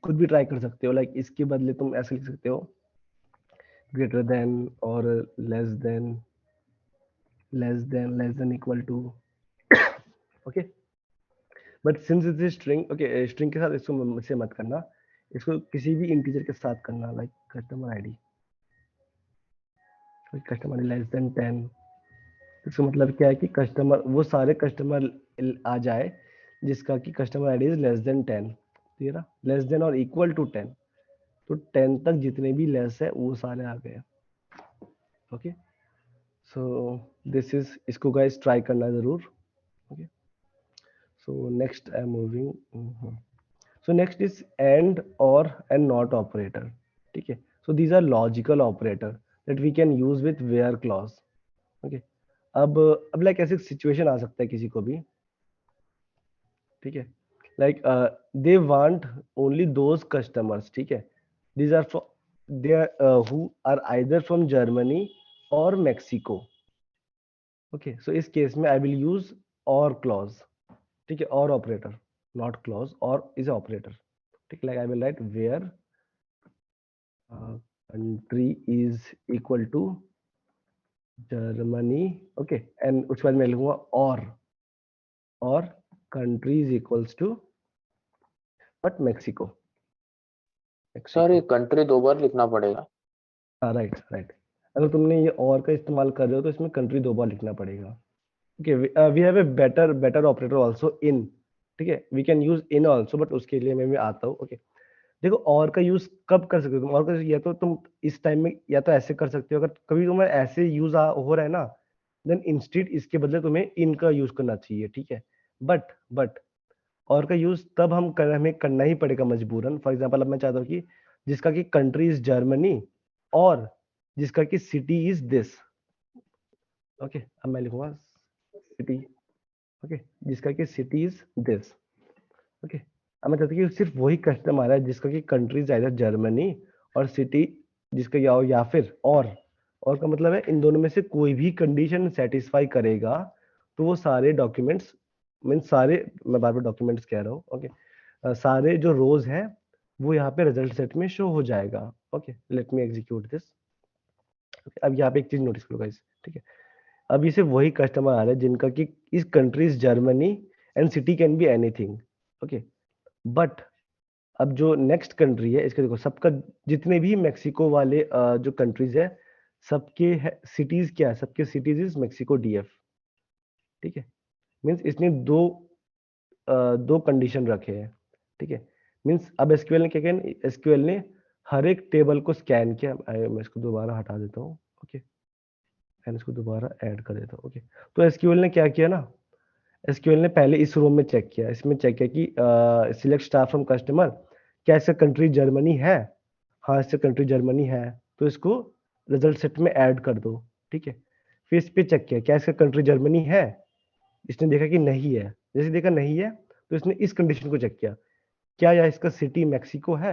खुद भी try कर सकते हो, लाइक इसके बदले तुम ऐसे लिख सकते हो greater than और less than equal to, okay। But since it is string, okay, string के साथ इसको मुझसे मत करना, इसको किसी भी इंटीजर के साथ करना, like customer ID, customer less than 10। इसका मतलब क्या है कि कस्टमर, वो सारे कस्टमर आ जाए जिसका कि customer ID is less than 10, ठीक है ना, लेस देन और इक्वल टू 10, तो 10 तक जितने भी लेस है वो सारे आ गए। ओके, सो दिस इज, इसको गाइस ट्राई करना जरूर। Okay, so next I am moving. So next is and or and not operator, ठीक है। So these are logical operator that we can use with where clause. Okay, अब like ऐसे situation आ सकता है किसी को भी, ठीक है, like they want only those customers, ठीक है, these are they are who are either from Germany और मेक्सिको। ओके, सो इस केस में I will use or clause, ठीक है, or operator, not clause, or is operator, ठीक, like I will write where country is equal to Germany, okay, and उसके बाद मैं लिखूंगा और country is equals to but Mexico। Sir ये country 2 बार लिखना पड़ेगा। हाँ, राइट राइट, अगर तुमने ये और का इस्तेमाल कर रहे हो तो इसमें कंट्री 2 बार लिखना पड़ेगा। Okay, we have a better operator also in, ठीक है, we can use in also, but उसके लिए मैं भी आता हूँ। ओके, देखो और का यूज कब कर सकते हो तुम, और का या तो तुम इस टाइम में या तो ऐसे कर सकते हो, अगर कभी तुम्हें ऐसे यूज हो रहा है ना, देन इंस्टेड इसके बदले तुम्हें इन का यूज करना चाहिए, ठीक है। बट और का यूज तब हमें करना ही पड़ेगा मजबूरन। फॉर एग्जांपल, अब मैं चाहता हूँ कि जिसका कि कंट्री इज जर्मनी और जिसका कि सिटी इज दिस। ओके, अब मैं लिखूंगा सिटी, ओके, जिसका कि सिटी इज दिस। ओके, अब मैं चाहता हूँ कि सिर्फ वही कस्टमर है जिसका कि कंट्री इज आइदर जर्मनी और सिटी जिसका या फिर और का मतलब है इन दोनों में से कोई भी कंडीशन सेटिस्फाई करेगा तो वो सारे डॉक्यूमेंट्स, मीन सारे, मैं बार बार डॉक्यूमेंट्स कह रहा हूँ, ओके, सारे जो रोज हैं वो यहाँ पे रिजल्ट सेट में शो हो जाएगा। Okay, let me execute this. अब यहाँ पे एक चीज नोटिस करो गाइस, ठीक है, अब ये सिर्फ वही कस्टमर आ रहा है जिनका कि इस country is Germany and city can be anything. Okay, but अब जो नेक्स्ट कंट्री है इसके देखो, सबका जितने भी मेक्सिको वाले जो कंट्रीज है सबके सिटीज क्या है, सबके सिटीज इज मेक्सिको डीएफ, ठीक है। मींस इसने दो कंडीशन रखे हैं, ठीक है। मींस अब एसक्यूएल ने क्या किया, एसक्यूएल ने हर एक टेबल को स्कैन किया। मैं इसको दोबारा हटा देता हूँ, ओके, एंड इसको दोबारा ऐड कर देता हूँ। ओके, तो एसक्यूएल ने क्या किया ना, एसक्यूएल ने पहले इस रो में चेक किया, इसमें चेक किया कि सिलेक्ट स्टार फ्रॉम कस्टमर, क्या इसका कंट्री जर्मनी है, हाँ इसका कंट्री जर्मनी है, तो इसको रिजल्ट सेट में ऐड कर दो, ठीक है। फिर इस पे चेक किया क्या इसका कंट्री जर्मनी है, इसने देखा कि नहीं है, जैसे देखा नहीं है तो इसने इस कंडीशन को चेक किया, क्या या इसका सिटी मैक्सिको है,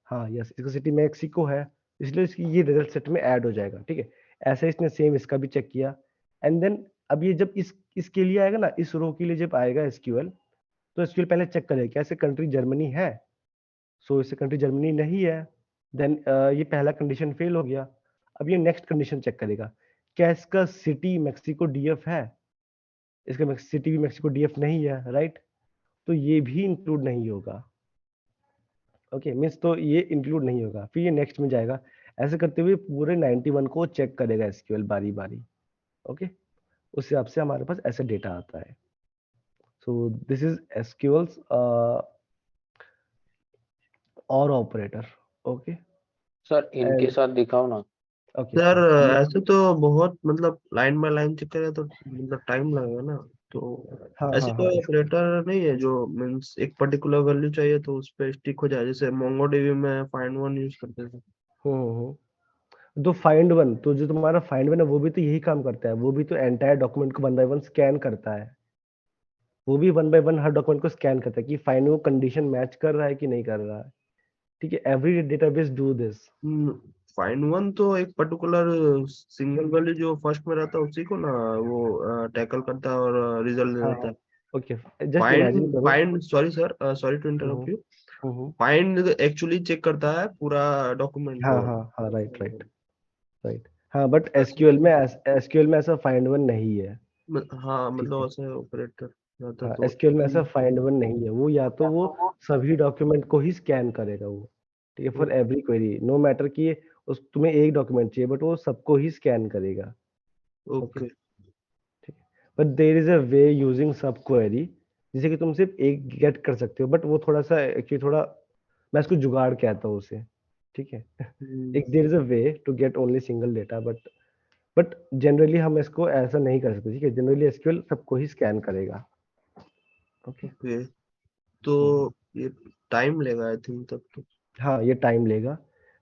हाँ यस इसका सिटी मैक्सिको है, इसलिए इसकी ये रिजल्ट सेट में ऐड हो जाएगा, ठीक है। ऐसे इसने सेम इसका भी चेक किया, एंड देन अब ये जब इसके लिए आएगा ना, इस रो के लिए जब आएगा एसक्यूएल, तो एसक्यूएल पहले चेक करेगा क्या इससे कंट्री जर्मनी है, सो इससे कंट्री जर्मनी नहीं है, देन ये पहला कंडीशन फेल हो गया। अब ये नेक्स्ट कंडीशन चेक करेगा, क्या इसका सिटी मैक्सिको डीएफ है, इसका सिटी भी मैक्सिको डीएफ नहीं है, राइट, तो ये भी इंक्लूड नहीं होगा। ओके, मीन्स तो ये इंक्लूड नहीं होगा, फिर ये नेक्स्ट में जाएगा, ऐसे करते हुए पूरे 91 को चेक करेगा एसक्यूएल बारी बारी। ओके, उस हिसाब से हमारे पास ऐसा डेटा आता है। सो दिस इज एसक्यूएल्स और ऑपरेटर। ओके सर इनके साथ दिखाओ ना। ओके सर ऐसे तो बहुत मतलब लाइन बाय लाइन चेक करें तो मतलब टाइम लगेगा ना, तो हाँ ऐसे हाँ कोई हाँ, ऑपरेटर नहीं है जो मीन्स एक पर्टिकुलर वैल्यू चाहिए तो उस पर स्टिक हो जाए, जैसे मोंगोडीबी में फाइंड वन यूज करते थे। तो फाइंड वन, तो जो तुम्हारा फाइंड वन है वो भी तो यही काम करता है, वो भी तो एंटायर डॉक्यूमेंट को वन बाय वन स्कैन करता है, वो भी one by one her document को स्कैन करता है कि फाइंड वो कंडीशन मैच कर रहा है कि नहीं कर रहा है, ठीक है। Every database do this. Find one तो एक पर्टिकुलर सिंगल वैल्यू जो फर्स्ट में रहता है उसी को ना वो टैकल करता है और रिजल्ट दे हाँ, देता है। ओके, जस्ट फाइंड इमेजिन करो। Find sorry sir, sorry to interrupt you. Find actually check करता है पूरा डॉक्यूमेंट हाँ को। हाँ हाँ, राइट राइट राइट, हाँ, बट एसक्यूएल में ऐसा फाइंड वन नहीं है, हाँ ठीक मतलब है। ऐसे ऑपरेटर। जाता हाँ, तो एसक्यूएल में ऐसा फाइंड वन नहीं है, वो या तो वो सभी डॉक्यूमेंट को ही स्कैन करेगा वो, ठीक है, for every query, no matter कि उस तुम्हें एक डॉक्यूमेंट चाहिए, बट वो सबको ही स्कैन करेगा। Okay, okay. ठीक है, but there is a way using subquery, जिसे कि तुम सिर्फ एक गेट कर सकते हो, बट वो थोड़ा सा एक्चुअली थोड़ा, मैं इसको जुगाड़ कहता हूँ उसे, ठीक है। एक there is a way to get only single data, but generally हम इसको ऐसा नहीं कर सकते, ठीक है, जनरली एसक्यूएल सबको ही स्कैन करेगा। ओके, ओके, तो ये टाइम लेगा आई थिंक तब तो। हाँ, ये टाइम लेगा,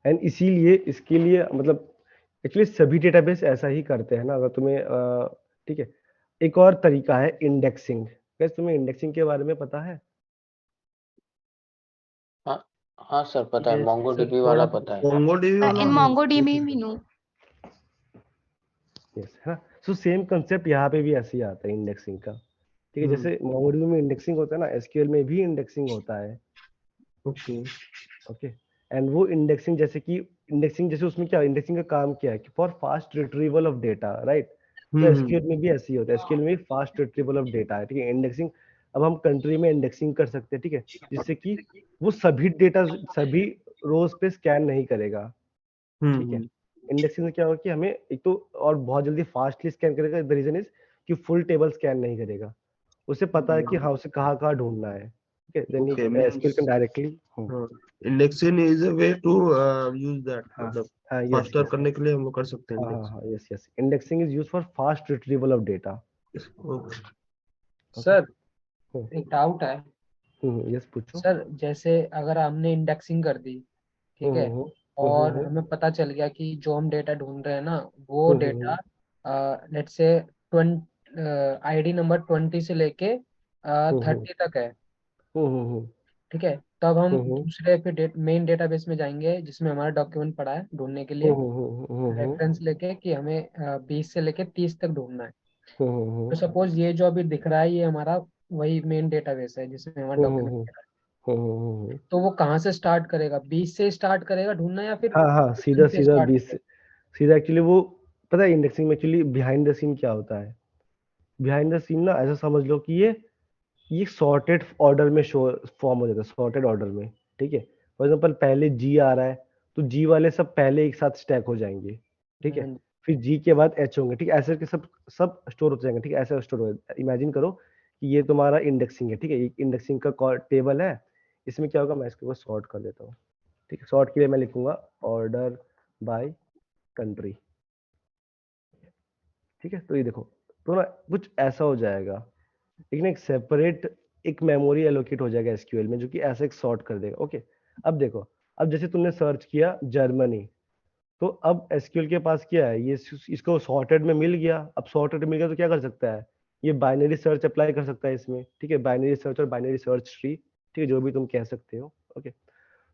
एंड इसीलिए इसके लिए मतलब एक्चुअली सभी डेटाबेस ऐसा ही करते हैं ना, अगर तुम्हें ठीक है। एक और तरीका है इंडेक्सिंग, कैसे तुम्हें इंडेक्सिंग के बारे में पता है? हाँ हाँ सर, पता है, ये मोंगो सर डीबी वाला थोड़ा पता है। मोंगोडीबी वाला In हाँ, ये MongoDB, तो we know. यस, है ना। सो सेम कंसेप्ट यहाँ पे भी ऐसे ही आता है इंडेक्सिंग का, ठीक है। जैसे मोंगोडीबी में इंडेक्सिंग होता है ना, एसक्यूएल में भी इंडेक्सिंग होता है। ओके। ओके, एंड वो इंडेक्सिंग जैसे उसमें क्या, इंडेक्सिंग का काम क्या है कि for fast retrieval of data, right. तो एसक्यूएल में भी ऐसे ही होता है, एसक्यूएल में भी फास्ट रिट्रीवल ऑफ डेटा है, ठीक है। इंडेक्सिंग, अब हम कंट्री में इंडेक्सिंग कर सकते हैं, ठीक है, जिससे कि वो सभी डेटा सभी रोज पे स्कैन नहीं करेगा, ठीक है। इंडेक्सिंग में क्या होगा कि हमें एक तो और बहुत जल्दी फास्टली स्कैन करेगा, द रीजन इज कि फुल टेबल स्कैन नहीं करेगा, उसे पता है कि हाँ उसे कहाँ कहाँ ढूंढना है, ठीक है। Then okay SQL can directly, indexing is a way to use that, हाँ मतलब हाँ, यस फास्टर यस, करने के लिए हम लोग कर सकते हैं हाँ हाँ इंडेक्स। हाँ, yes yes, indexing is used for fast retrieval of data. Okay. Okay, sir एक डाउट है यस पूछो। सर, जैसे अगर हमने इंडेक्सिंग कर दी, ठीक है, और हमें पता चल गया कि जो हम डेटा ढूंढ रहे हैं ना, वो data let's say 20 ID number 20 से लेके 30 तक है, ठीक है। तब हम दूसरे पे मेन डेटाबेस में जाएंगे जिसमें हमारा डॉक्यूमेंट पड़ा है ढूंढने के लिए, रेफरेंस लेके कि हमें 20 से लेके 30 तक ढूंढना है। तो सपोज ये जो अभी दिख रहा है ये हमारा वही मेन डेटाबेस है जिसमें हमारा डॉक्यूमेंट, तो वो कहाँ से स्टार्ट करेगा? 20 से स्टार्ट करेगा ढूंढना या फिर हाँ हाँ, 1 सीधा से सीधा स्टार्ट 20 से, सीधा एक्चुअली वो, पता है इंडेक्सिंग में एक्चुअली बिहाइंड द सीन क्या होता है? बिहाइंड द सीन ना, ऐसा समझ लो कि ये सॉर्टेड ऑर्डर में शो फॉर्म हो जाता है, सॉर्टेड ऑर्डर में, ठीक है। फॉर एग्जांपल पहले जी आ रहा है, तो जी वाले सब पहले एक साथ स्टैक हो जाएंगे, ठीक है। करेगा? फिर जी के बाद एच होंगे, ठीक है, ऐसे करके सब सब स्टोर हो जाएंगे, ठीक है, ऐसे स्टोर हो। इमेजिन करो कि ये तुम्हारा इंडेक्सिंग है, ठीक है, एक इंडेक्सिंग का टेबल है। इसमें क्या होगा, मैं इसको सॉर्ट कर देता हूँ, ठीक है। सॉर्ट के लिए मैं लिखूंगा ऑर्डर बाय कंट्री, ठीक है। तो ये देखो, तो ना कुछ ऐसा हो जाएगा, लेकिन एक सेपरेट एक मेमोरी एलोकेट हो जाएगा एसक्यूएल में, जो कि ऐसे एक सॉर्ट कर देगा। ओके, अब देखो, अब जैसे तुमने सर्च किया जर्मनी, तो अब एसक्यूएल के पास क्या है, ये इसको सॉर्टेड में मिल गया। अब सॉर्टेड मिल गया तो क्या कर सकता है, ये बाइनरी सर्च अप्लाई कर सकता है इसमें, ठीक है, बाइनरी सर्च और बाइनरी सर्च ट्री, ठीक है, जो भी तुम कह सकते हो। ओके,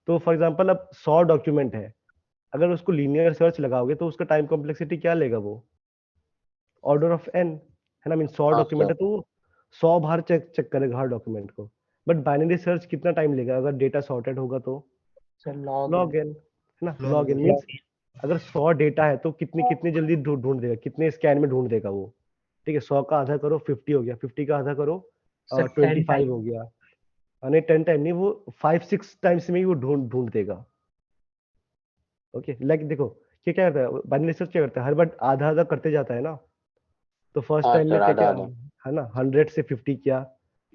तो फॉर एग्जांपल अब 100 डॉक्यूमेंट है, अगर उसको लीनियर सर्च लगाओगे तो उसका टाइम कॉम्प्लेक्सिटी क्या लेगा, वो ऑर्डर ऑफ एन, है ना। मीन 100 हाँ डॉक्यूमेंट सर। है तो 100 बार चेक चेक करेगा हर डॉक्यूमेंट को। बट बाइनरी सर्च कितना टाइम लेगा, अगर डेटा सॉर्टेड होगा तो sir log n. Log n, है ना। लॉग लॉग इन मीन्स अगर 100 डेटा है तो कितनी कितनी जल्दी ढूंढ देगा, कितने स्कैन में ढूंढ देगा वो, ठीक है। 100 का आधा करो 50 हो गया, 50 का आधा करो सर 10 25 हो गया, नहीं 10 टाइम नहीं, वो 5-6 टाइम्स में ही वो ढूंढ ढूंढ देगा। ओके, लाइक देखो, क्या क्या करता है बाइनरी सर्च, क्या करता है हर बार आधा आधा करते जाता है ना। तो फर्स्ट हाँ टाइम में सर, क्या आधा क्या, आधा। है ना, 100 से 50 किया,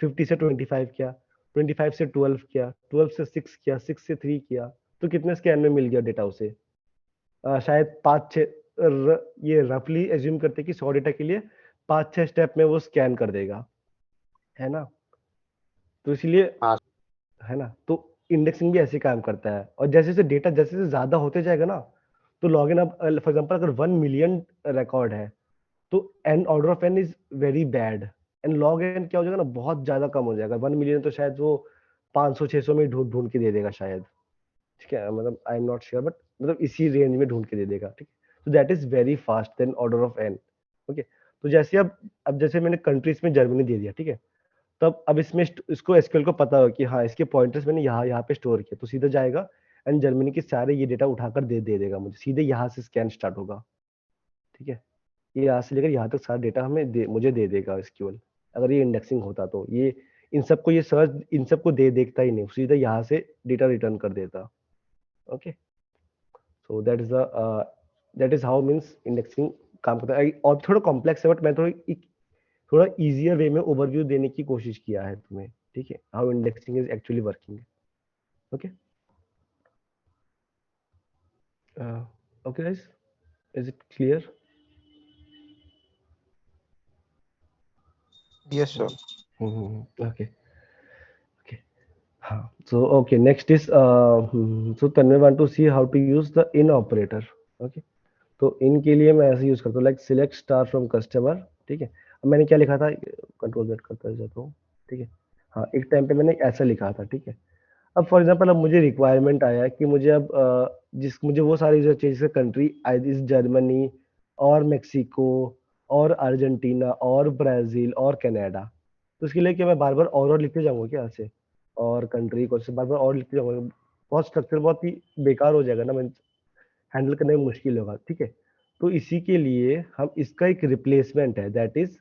50 से 25 किया, 25 से 12 किया, 12 से 6 किया, 6 से 3 किया, तो कितने स्कैन में मिल गया डेटा उसे? शायद 5-6, ये रफली एज्यूम करते हैं कि 100 डेटा के लिए 5-6 स्टेप में वो स्कैन कर देगा, है ना। तो इसलिए, हाँ है ना, तो इंडेक्सिंग भी ऐसे काम करता है। और जैसे जैसे डेटा जैसे जैसे ज्यादा होते जाएगा ना, तो लॉगिन, अब फॉर एग्जांपल अगर 1 मिलियन रिकॉर्ड है, तो n order of n is very bad, and log n क्या हो जाएगा ना, बहुत ज्यादा कम हो जाएगा। 1 मिलियन तो शायद वो 500-600 में ढूंढ ढूंढ के दे देगा शायद, ठीक है, मतलब I am not sure, but मतलब इसी रेंज में ढूंढ के दे देगा, ठीक है। तो that is very fast then order of n. Okay, तो जैसे अब जैसे मैंने कंट्रीज में जर्मनी दे दिया, ठीक है। तब अब इसमें इसको एसक्यूएल को पता होगा कि हाँ इसके पॉइंटर्स मैंने यहाँ यहाँ पे स्टोर किया, तो सीधा जाएगा एंड जर्मनी के सारे ये डेटा उठाकर दे देगा मुझे, सीधे यहाँ से स्कैन स्टार्ट होगा, ठीक है। ये यहाँ से लेकर यहाँ तक सारा डेटा मुझे दे देगा एसक्यूएल, अगर ये इंडेक्सिंग होता तो ये इन सबको देखता ही नहीं, सीधा यहाँ से डेटा रिटर्न कर देता। Okay, so that is how means indexing काम करता है। और थोड़ा कॉम्प्लेक्स है, बट मैं थोड़ा इजियर वे में ओवरव्यू देने की कोशिश किया है तुम्हें, ठीक है, how indexing is actually working. Okay okay guys, is it clear? Yes, sir. Okay. So okay, next is so Tanmay want to see how to use the in operator. Okay, तो in के लिए मैं ऐसे use करता हूँ like select star from customer, ठीक है। अब मैंने क्या लिखा था, कंट्रोल Z करता जाता हूँ, ठीक है। हाँ, एक टाइम पे मैंने ऐसा लिखा था, ठीक है। अब फॉर एग्जांपल अब मुझे रिक्वायरमेंट आया कि मुझे अब मुझे वो सारी जो चीज़ कंट्री इज जर्मनी और मेक्सिको और अर्जेंटीना और ब्राजील और कनाडा, तो उसके लिए क्या मैं बार बार और लिखते जाऊंगा क्या ऐसे, और कंट्री को बार बार और लिखते जाऊंगा, बहुत स्ट्रक्चर बहुत ही बेकार हो जाएगा ना, मैं हैंडल करने में मुश्किल होगा, ठीक है। तो इसी के लिए हम इसका एक रिप्लेसमेंट है, दैट इज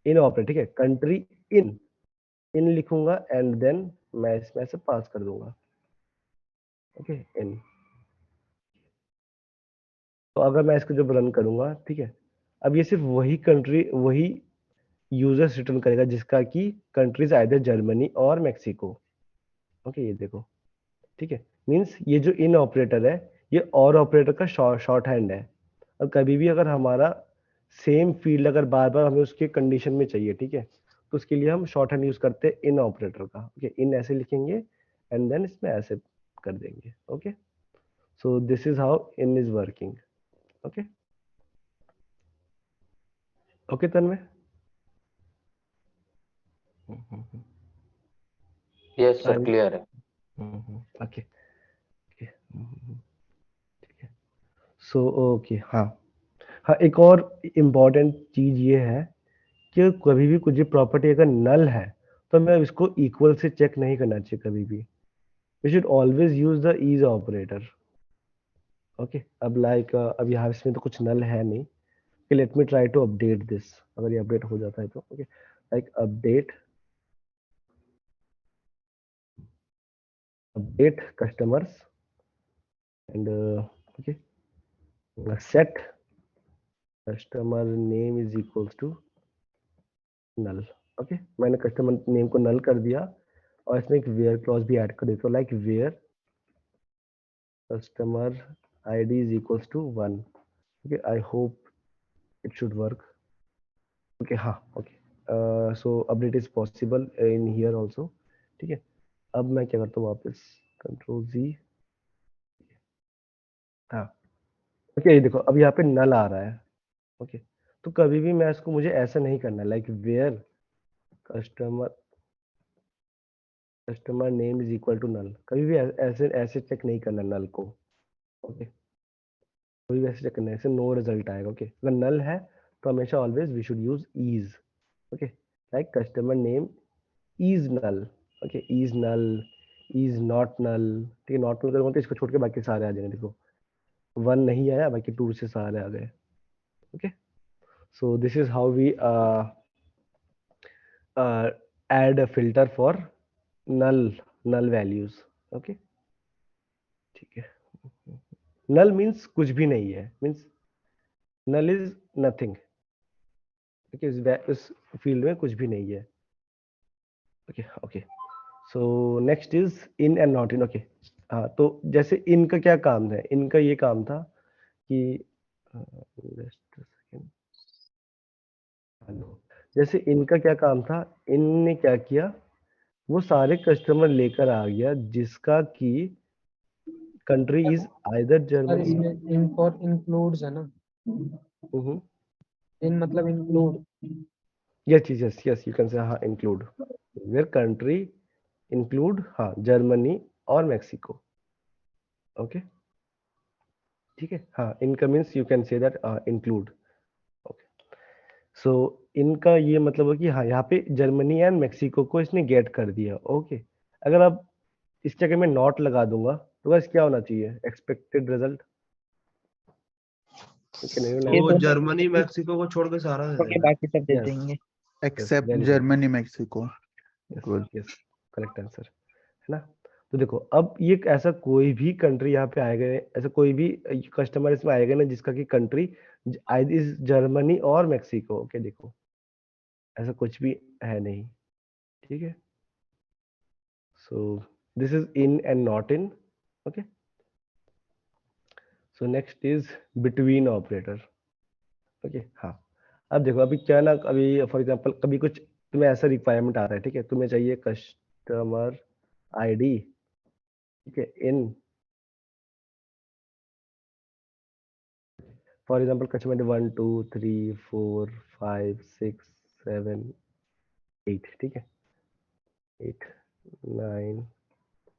इन ऑपरेटर, ठीक है। कंट्री इन लिखूंगा एंड देन मैं इसमें से पास कर दूंगा, ओके, इन। तो अगर मैं इसको जब रन करूंगा, ठीक है, अब ये सिर्फ वही यूजर्स रिटर्न करेगा जिसका कि कंट्रीज आइदर जर्मनी और मेक्सिको। ओके, ये देखो, ठीक है, मींस ये जो इन ऑपरेटर है ये और ऑपरेटर का शॉर्ट हैंड है। और कभी भी अगर हमारा सेम फील्ड अगर बार बार हमें उसके कंडीशन में चाहिए, ठीक है, तो उसके लिए हम शॉर्ट हैंड यूज करते हैं इन ऑपरेटर का। ओके, इन ऐसे लिखेंगे एंड देन इसमें ऐसे कर देंगे। Okay, so this is how in is working. Okay okay Tanmay, yes sir, clear है। ओके ठीक है। सो ओके, हाँ हाँ, एक और इम्पॉर्टेंट चीज ये है कि कभी भी कुछ भी प्रॉपर्टी अगर नल है तो हमें इसको इक्वल से चेक नहीं करना चाहिए कभी भी। We should always use the is operator. Okay, अब लाइक अब यहाँ इसमें तो कुछ नल है नहीं, let me try to update this. अगर ये अपडेट हो जाता है तो okay, like update customers and okay, set customer name is equals to null. Okay, मैंने कस्टमर नेम को नल कर दिया और इसमें एक वेयर क्लॉज भी ऐड कर देता हूँ, like where customer id is equals to 1। okay, I hope it should work। okay, हाँ, okay, so update is possible in here also, ठीक है। अब मैं क्या करता हूँ, वापस कंट्रोल Z, हाँ ओके, ये देखो अब यहाँ पे नल आ रहा है। ओके, तो कभी भी मैं इसको, मुझे ऐसा नहीं करना, like where customer name is equal to null, कभी भी ऐसे चेक नहीं करना नल को। ओके, कोई भी ऐसे चेक करना है, ऐसे नो रिजल्ट आएगा। ओके, अगर नल है तो हमेशा always we should use is. Okay, like customer name is null. Okay, is null, is not null, ठीक है। नॉट नल करूँगा तो इसको छोड़ के बाकी सारे आ जाएंगे। देखो 1 नहीं आया, बाकी 2 से सारे आ गए। Okay, so this is how we add a filter for null values। Okay, ठीक है। null means कुछ भी नहीं है, means null is nothing। Okay, इस फील्ड में कुछ भी नहीं है। Okay okay, so next is in and not in. Okay, हाँ, तो जैसे इन का क्या काम है, इनका ये काम था कि just a second, जैसे इनका क्या काम था, इनने क्या किया, वो सारे कस्टमर लेकर आ गया जिसका कि country is either sir Germany. इसमें इन फॉर इंक्लूड्स है ना, इन मतलब include. Yes yes yes, you can say, हाँ, इंक्लूड, वेयर कंट्री इंक्लूड, हाँ, जर्मनी और मेक्सिको। ओके, ठीक है, हाँ, इनका means you can say that include. Okay, so इनका ये मतलब है कि हाँ, यहाँ पे जर्मनी एंड मेक्सिको को इसने गेट कर दिया। ओके, अगर आप इस जगह में नॉट लगा दूंगा तो बस क्या होना चाहिए, एक्सपेक्टेड रिजल्ट। वो जर्मनी मैक्सिको को छोड़ के सारा दे छोड़ के देगा। बाकी सब दे Yes. देंगे। Except very good, Germany Mexico. Good. Yes, correct answer है ना। तो देखो अब ये ऐसा कोई भी कंट्री यहाँ पे आएगा, ऐसा कोई भी कस्टमर इसमें आएगा ना जिसका कि कंट्री इज जर्मनी और मेक्सिको। ओके देखो ऐसा कुछ भी है नहीं, ठीक है। सो this is in and not in. Okay, so next is between operator. Okay हाँ, अब देखो अभी क्या ना, अभी फॉर एग्जांपल कभी कुछ तुम्हें ऐसा रिक्वायरमेंट आ रहा है, ठीक है, तुम्हें चाहिए कस्टमर आईडी, ठीक है, इन फॉर एग्जांपल कस्टमर 1 2 3 4 5 6 7 8, ठीक है, 8 9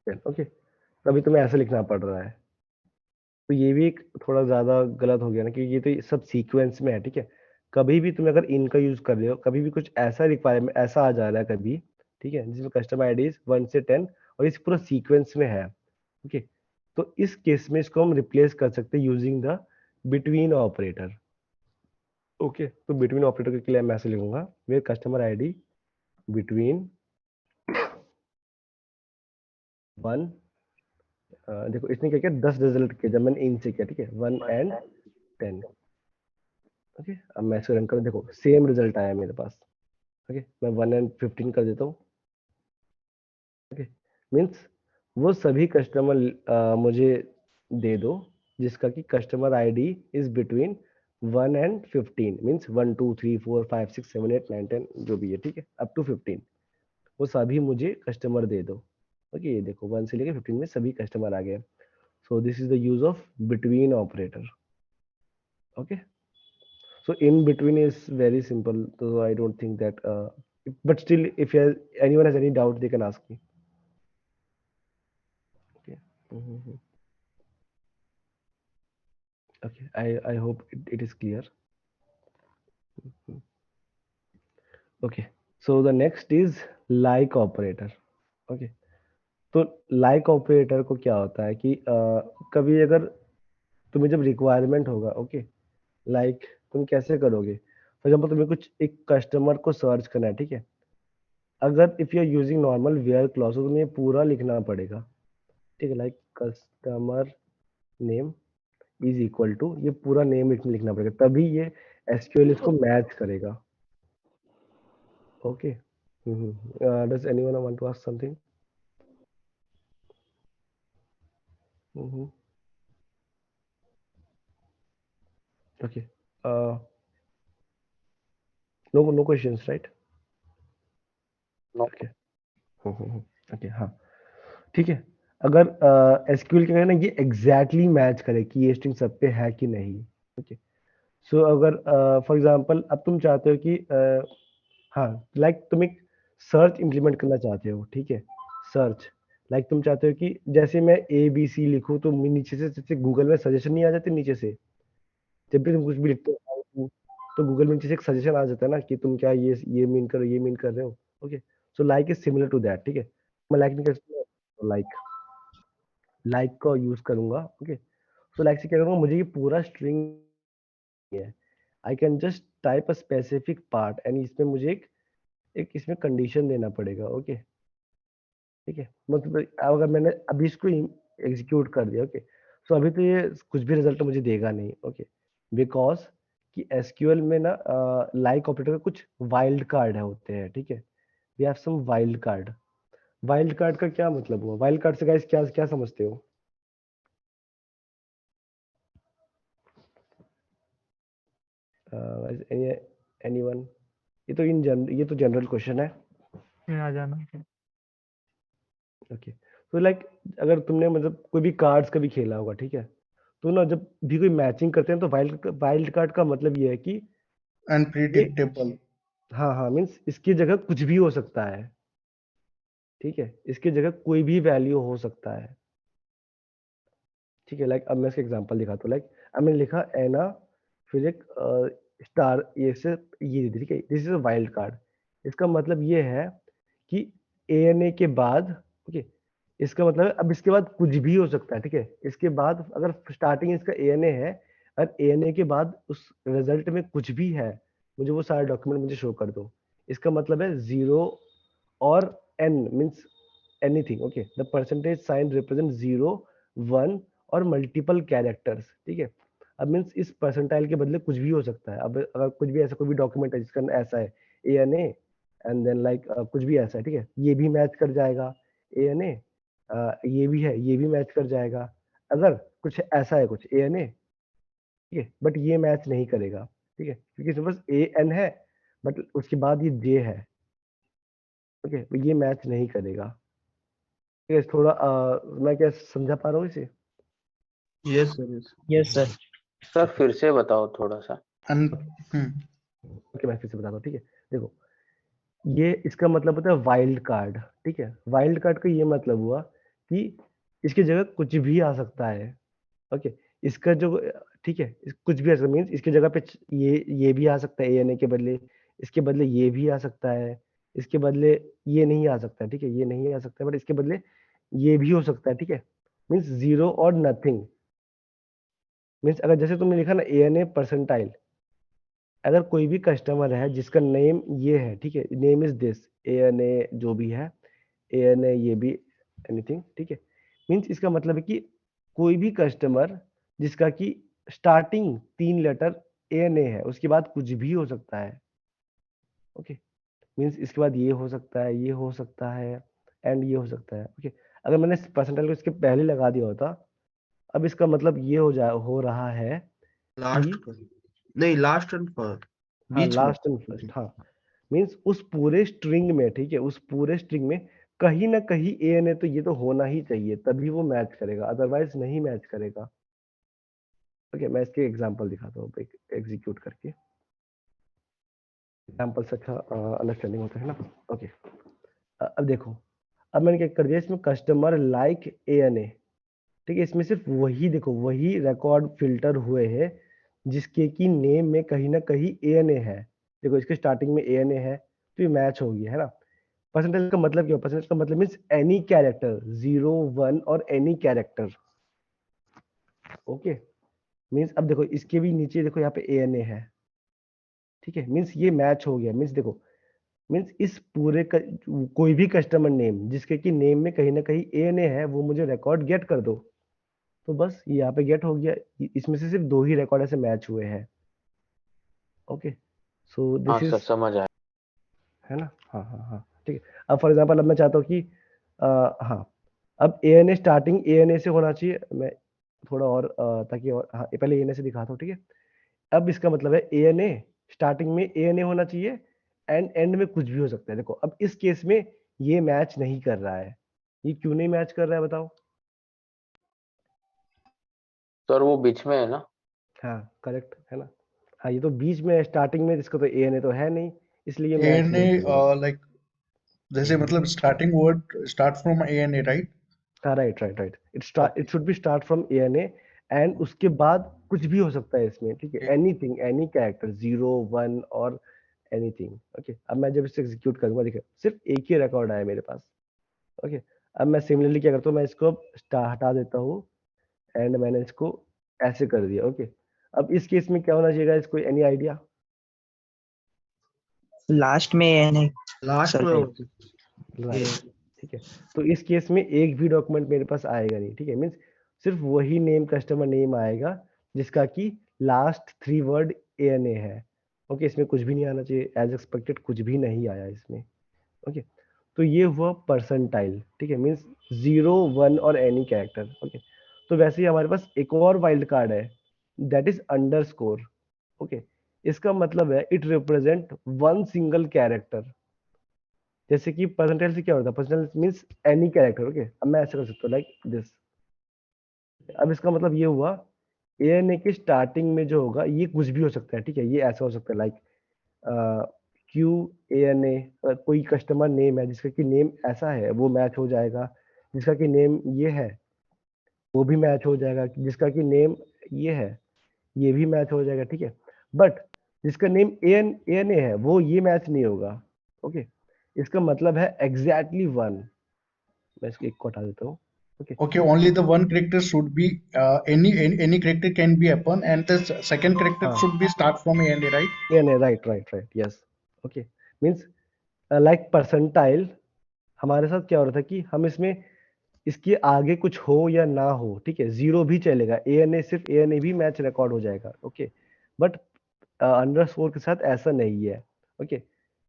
10। ओके, तो अभी तुम्हें ऐसा लिखना पड़ रहा है, तो ये भी एक थोड़ा ज्यादा गलत हो गया ना, क्योंकि ये तो सब सीक्वेंस में है, ठीक है। कभी भी तुम अगर इनका यूज कर रहे हो, कभी भी कुछ ऐसा रिक्वायरमेंट ऐसा आ जा रहा है कभी, ठीक है, जिसमें कस्टमर आईडी 1 से 10 और इस पूरा सीक्वेंस में है, ओके, तो इस केस में इसको हम रिप्लेस कर सकते हैं using the between operator. Okay, तो बिटवीन ऑपरेटर के लिए मैं ऐसे लिखूंगा वेयर कस्टमर आईडी बिटवीन 1, देखो इसने क्या किया, 10 रिजल्ट किया जब मैंने इन से किया, ठीक है, 1 एंड 10। ओके, अब मैं इसको रन करूँ, देखो सेम रिजल्ट आया मेरे पास। ओके, मैं 1 एंड 15 कर देता हूँ। ओके, मीन्स वो सभी कस्टमर मुझे दे दो जिसका कि customer ID is between 1 and 15, means 1 2 3 4 5 6 7 8 9 10 जो भी है, ठीक है, अप टू 15 वो सभी मुझे कस्टमर दे दो। ओके, ये देखो 1 से लेकर 15 में सभी कस्टमर आ गए। सो this is the use of between operator. Okay, so in between is very simple, so I don't think that but still if anyone has any doubt they can ask me. Okay. Mhm. Okay, I hope it is clear. Mhm. Okay, so the next is like operator. Okay, तो like operator को क्या होता है कि कभी अगर तुम्हें जब रिक्वायरमेंट होगा, ओके, लाइक तुम कैसे करोगे, फॉर एग्जाम्पल तुम्हें कुछ एक कस्टमर को सर्च करना है, ठीक है, अगर if you are using normal where clause तो तुम्हें पूरा लिखना पड़ेगा, ठीक है, like customer name is equal to, ये पूरा नेम इसमें लिखना पड़ेगा तभी ये एसक्यूएल इसको मैच करेगा। Okay, does anyone want to ask something? Okay, no questions right? No. Okay, okay हाँ, ठीक है, अगर एसक्यूएल क्या है ना, ये एग्जैक्टली मैच करे कि ये स्ट्रिंग सब पे है कि नहीं। ओके, सो अगर फॉर एग्जांपल अब तुम चाहते हो कि हाँ, लाइक तुम एक सर्च इंप्लीमेंट करना चाहते हो, ठीक है, सर्च लाइक तुम चाहते हो कि जैसे मैं ABC लिखूं तो नीचे से जैसे गूगल में सजेशन नहीं आ जाते नीचे से, जब भी तुम कुछ भी लिखते हो तो गूगल में नीचे से एक सजेशन आ जाता है ना कि तुम क्या ये मीन कर ये मीन कर रहे हो। Okay, so like is similar to that, ठीक है, मैं लाइक नहीं कर सकता, लाइक का यूज करूंगा। ओके, सो लाइक से क्या करूंगा, मुझे ये पूरा स्ट्रिंग है, I can just type a specific part and इसमें मुझे एक इसमें कंडीशन देना पड़ेगा। ओके, ठीक है, मतलब अगर मैंने अभी इसको एग्जीक्यूट कर दिया, ओके, सो अभी तो ये कुछ भी रिजल्ट मुझे देगा नहीं। ओके, बिकॉज कि एसक्यूएल में ना लाइक ऑपरेटर का कुछ वाइल्ड कार्ड है होते हैं, ठीक है, we have some wild card. Wild card का क्या मतलब हुआ, वाइल्ड कार्ड से गाइस क्या क्या समझते हो? एनीवन? ये तो जनरल क्वेश्चन है। आ जाना। ओके, तो लाइक अगर तुमने मतलब कोई भी कार्ड्स कभी खेला होगा, ठीक है, तो ना जब भी कोई मैचिंग करते हैं तो वाइल्ड कार्ड का मतलब ये है कि ये अनप्रिडिक्टेबल। हाँ हाँ, मीन्स इसकी जगह कुछ भी हो सकता है, ठीक है, इसकी जगह कोई भी वैल्यू हो सकता है, ठीक है, लाइक अब मैं इसका एग्जांपल दिखाता हूँ, लाइक अब मैंने लिखा एना फिर एक स्टार, ये से ये, ठीक है, this is a wild card. इसका मतलब ये है कि ANA के बाद, ओके, इसका मतलब अब इसके बाद कुछ भी हो सकता है, ठीक है, इसके बाद अगर स्टार्टिंग इसका ANA है और ANA के बाद उस रिजल्ट में कुछ भी है, मुझे वो सारे डॉक्यूमेंट मुझे शो कर दो। इसका मतलब है 0 और n means anything. Okay, the percentage sign represent 0, 1 और मल्टीपल कैरेक्टर्स। ठीक है, अब मीन्स इस परसेंटाइल के बदले कुछ भी हो सकता है। अब अगर कुछ भी ऐसा कोई भी डॉक्यूमेंट है जिसका ऐसा है ANA एंड देन लाइक कुछ भी ऐसा है, ठीक है, ये भी मैच कर जाएगा ANA, ये भी है, ये भी मैच कर जाएगा। अगर कुछ ऐसा है कुछ ANA, ठीक है, बट ये मैच नहीं करेगा, ठीक है, क्योंकि इसमें बस AN है बट उसके बाद ये J है। ओके, तो ये मैच नहीं करेगा। ठीक है, थोड़ा मैं क्या समझा पा रहा हूँ इसे? Yes sir, yes. Yes sir. Sir फिर से बताओ थोड़ा सा। ओके, मैं फिर से बताता हूँ। ठीक है, देखो, ये इसका मतलब होता है वाइल्ड कार्ड। ठीक है, वाइल्ड कार्ड का ये मतलब हुआ कि इसकी जगह कुछ भी आ सकता है। ओके, इसका जो, ठीक है, कुछ भी आ सकता मीन्स इसकी जगह पे ये भी आ सकता है ANA के बदले, इसके बदले ये भी आ सकता है, इसके बदले ये नहीं आ सकता है। ठीक है, ये नहीं आ सकता है बट इसके बदले ये भी हो सकता है। ठीक है, मीन्स 0 और नथिंग। मीन्स अगर जैसे तुमने लिखा ना ANA परसेंटाइल, अगर कोई भी कस्टमर है जिसका नेम ये है, ठीक है, नेम इज दिस ANA, जो भी है ANA, ये भी एनीथिंग, ठीक है, मीन्स इसका मतलब है कि कोई भी कस्टमर जिसका कि स्टार्टिंग 3 लेटर ANA है, उसके बाद कुछ भी हो सकता है। ओके, मीन्स इसके बाद ये हो सकता है, ये हो सकता है एंड ये हो सकता है। ओके, अगर मैंने परसेंटाइल को इसके पहले लगा दिया होता, अब इसका मतलब ये हो रहा है लास्ट कि, पर नहीं, लास्ट एंड फर्स्ट, हाँ, बीच में। लास्ट एंड फर्स्ट, हाँ, मीन्स उस पूरे स्ट्रिंग में, ठीक है, उस पूरे स्ट्रिंग में कहीं ना कहीं ANA तो ये तो होना ही चाहिए, तभी वो मैच करेगा, अदरवाइज नहीं मैच करेगा। ओके, मैं इसके एग्जांपल दिखाता हूँ एग्जीक्यूट करके। एग्जांपल से अच्छा अंडरस्टैंडिंग होता है ना। ओके, अब देखो, अब मैंने क्या कर दिया, इसमें कस्टमर लाइक ANA, ठीक है, इसमें सिर्फ वही, देखो, वही रिकॉर्ड फिल्टर हुए हैं जिसके की नेम में कहीं ना कहीं ANA है। देखो, इसके स्टार्टिंग में ANA है तो ये मैच हो गया है ना। परसेंटेज का मतलब क्या है? परसेंटेज का मतलब मीन्स एनी कैरेक्टर, 0, 1 और एनी कैरेक्टर। ओके, मीन्स अब देखो, इसके भी नीचे देखो, यहाँ पे ANA है, ठीक है, मीन्स ये मैच हो गया। मीन्स देखो, मीन्स इस पूरे कोई भी कस्टमर नेम जिसके कि नेम में कहीं ना कहीं ANA है, वो मुझे रिकॉर्ड गेट कर दो, तो बस ये यहाँ पे गेट हो गया। इसमें से सिर्फ 2 ही रिकॉर्ड ऐसे मैच हुए हैं। ओके, सो हाँ दिस सर, इज, समझ आया। है ना। हाँ हाँ हाँ, ठीक है। अब फॉर एग्जांपल, अब मैं चाहता हूँ कि हाँ, अब ANA स्टार्टिंग ANA से होना चाहिए। मैं थोड़ा और ताकि और, हाँ, पहले ANA से दिखाता हूँ, ठीक है। अब इसका मतलब है ANA स्टार्टिंग में ANA होना चाहिए एंड एंड में कुछ भी हो सकता है। देखो, अब इस केस में ये मैच नहीं कर रहा है। ये क्यों नहीं मैच कर रहा है बताओ? सर वो बीच में है ना। हाँ, करेक्ट है ना। हाँ, ये तो बीच में है, स्टार्टिंग में, इसका तो ANA तो है नहीं, इसलिए ये मैच नहीं ANA करेगा। like जैसे मतलब starting word start from ANA, right? हाँ, right right right, Okay. It should be start from ANA and उसके बाद कुछ भी हो सकता है इसमें, ठीक है, एनीथिंग, एनी कैरेक्टर, 0, 1 और एनीथिंग। ओके, अब मैं जब इसे एग्जीक्यूट करूंगा, देखिए, सिर्फ एक ही रिकॉर्ड आया मेरे पास। ओके, अब मैं सिमिलरली क्या करता हूँ, मैं इसको हटा देता हूँ एंड मैंने इसको ऐसे कर दिया। ओके, अब इस केस में क्या होना चाहिए guys? कोई एनी आइडिया? लास्ट में ANA लास्ट सर। में राइट राइट, ठीक है। तो इस केस में एक भी डॉक्यूमेंट मेरे पास आएगा नहीं, ठीक है, मीन्स सिर्फ वही नेम, कस्टमर नेम आएगा जिसका कि लास्ट 3 वर्ड ANA है। ओके, इसमें कुछ भी नहीं आना चाहिए, एज एक्सपेक्टेड कुछ भी नहीं आया इसमें। ओके, तो ये हुआ परसेंटाइल, ठीक है, मीन्स 0, 1 और एनी कैरेक्टर। ओके, तो वैसे ही हमारे पास एक और वाइल्ड कार्ड है, दैट इज अंडरस्कोर। ओके, इसका मतलब है it represent one single character. जैसे कि परसेंटाइल से क्या होता है, percentile means any character. Okay, अब मैं ऐसे कर सकता हूँ लाइक दिस। अब इसका मतलब ये हुआ ANA के स्टार्टिंग में जो होगा ये कुछ भी हो सकता है, ठीक है, ये ऐसा हो सकता है लाइक QANA। कोई कस्टमर नेम है जिसका कि नेम ऐसा है, वो मैच हो जाएगा। जिसका कि नेम ये है, वो भी मैच हो जाएगा। जिसका कि नेम ये है, ये भी मैच हो जाएगा, ठीक है। बट जिसका नेम ANA है, वो ये मैच नहीं होगा। ओके, इसका मतलब है एग्जैक्टली 1। मैं इसको एक को हटा देता हूँ। Okay, Okay, only the one character should be any character can be happen, and the second character हाँ, should be start from ANA, right? ANA, right right right, yes. Okay, means like percentile हमारे साथ क्या हो रहा था कि हम इसमें इसके आगे कुछ हो या ना हो, ठीक है, जीरो भी चलेगा, ए एन ए सिर्फ ए एन ए भी मैच रिकॉर्ड हो जाएगा, ओके। बट अंडरस्कोर के साथ ऐसा नहीं है, okay.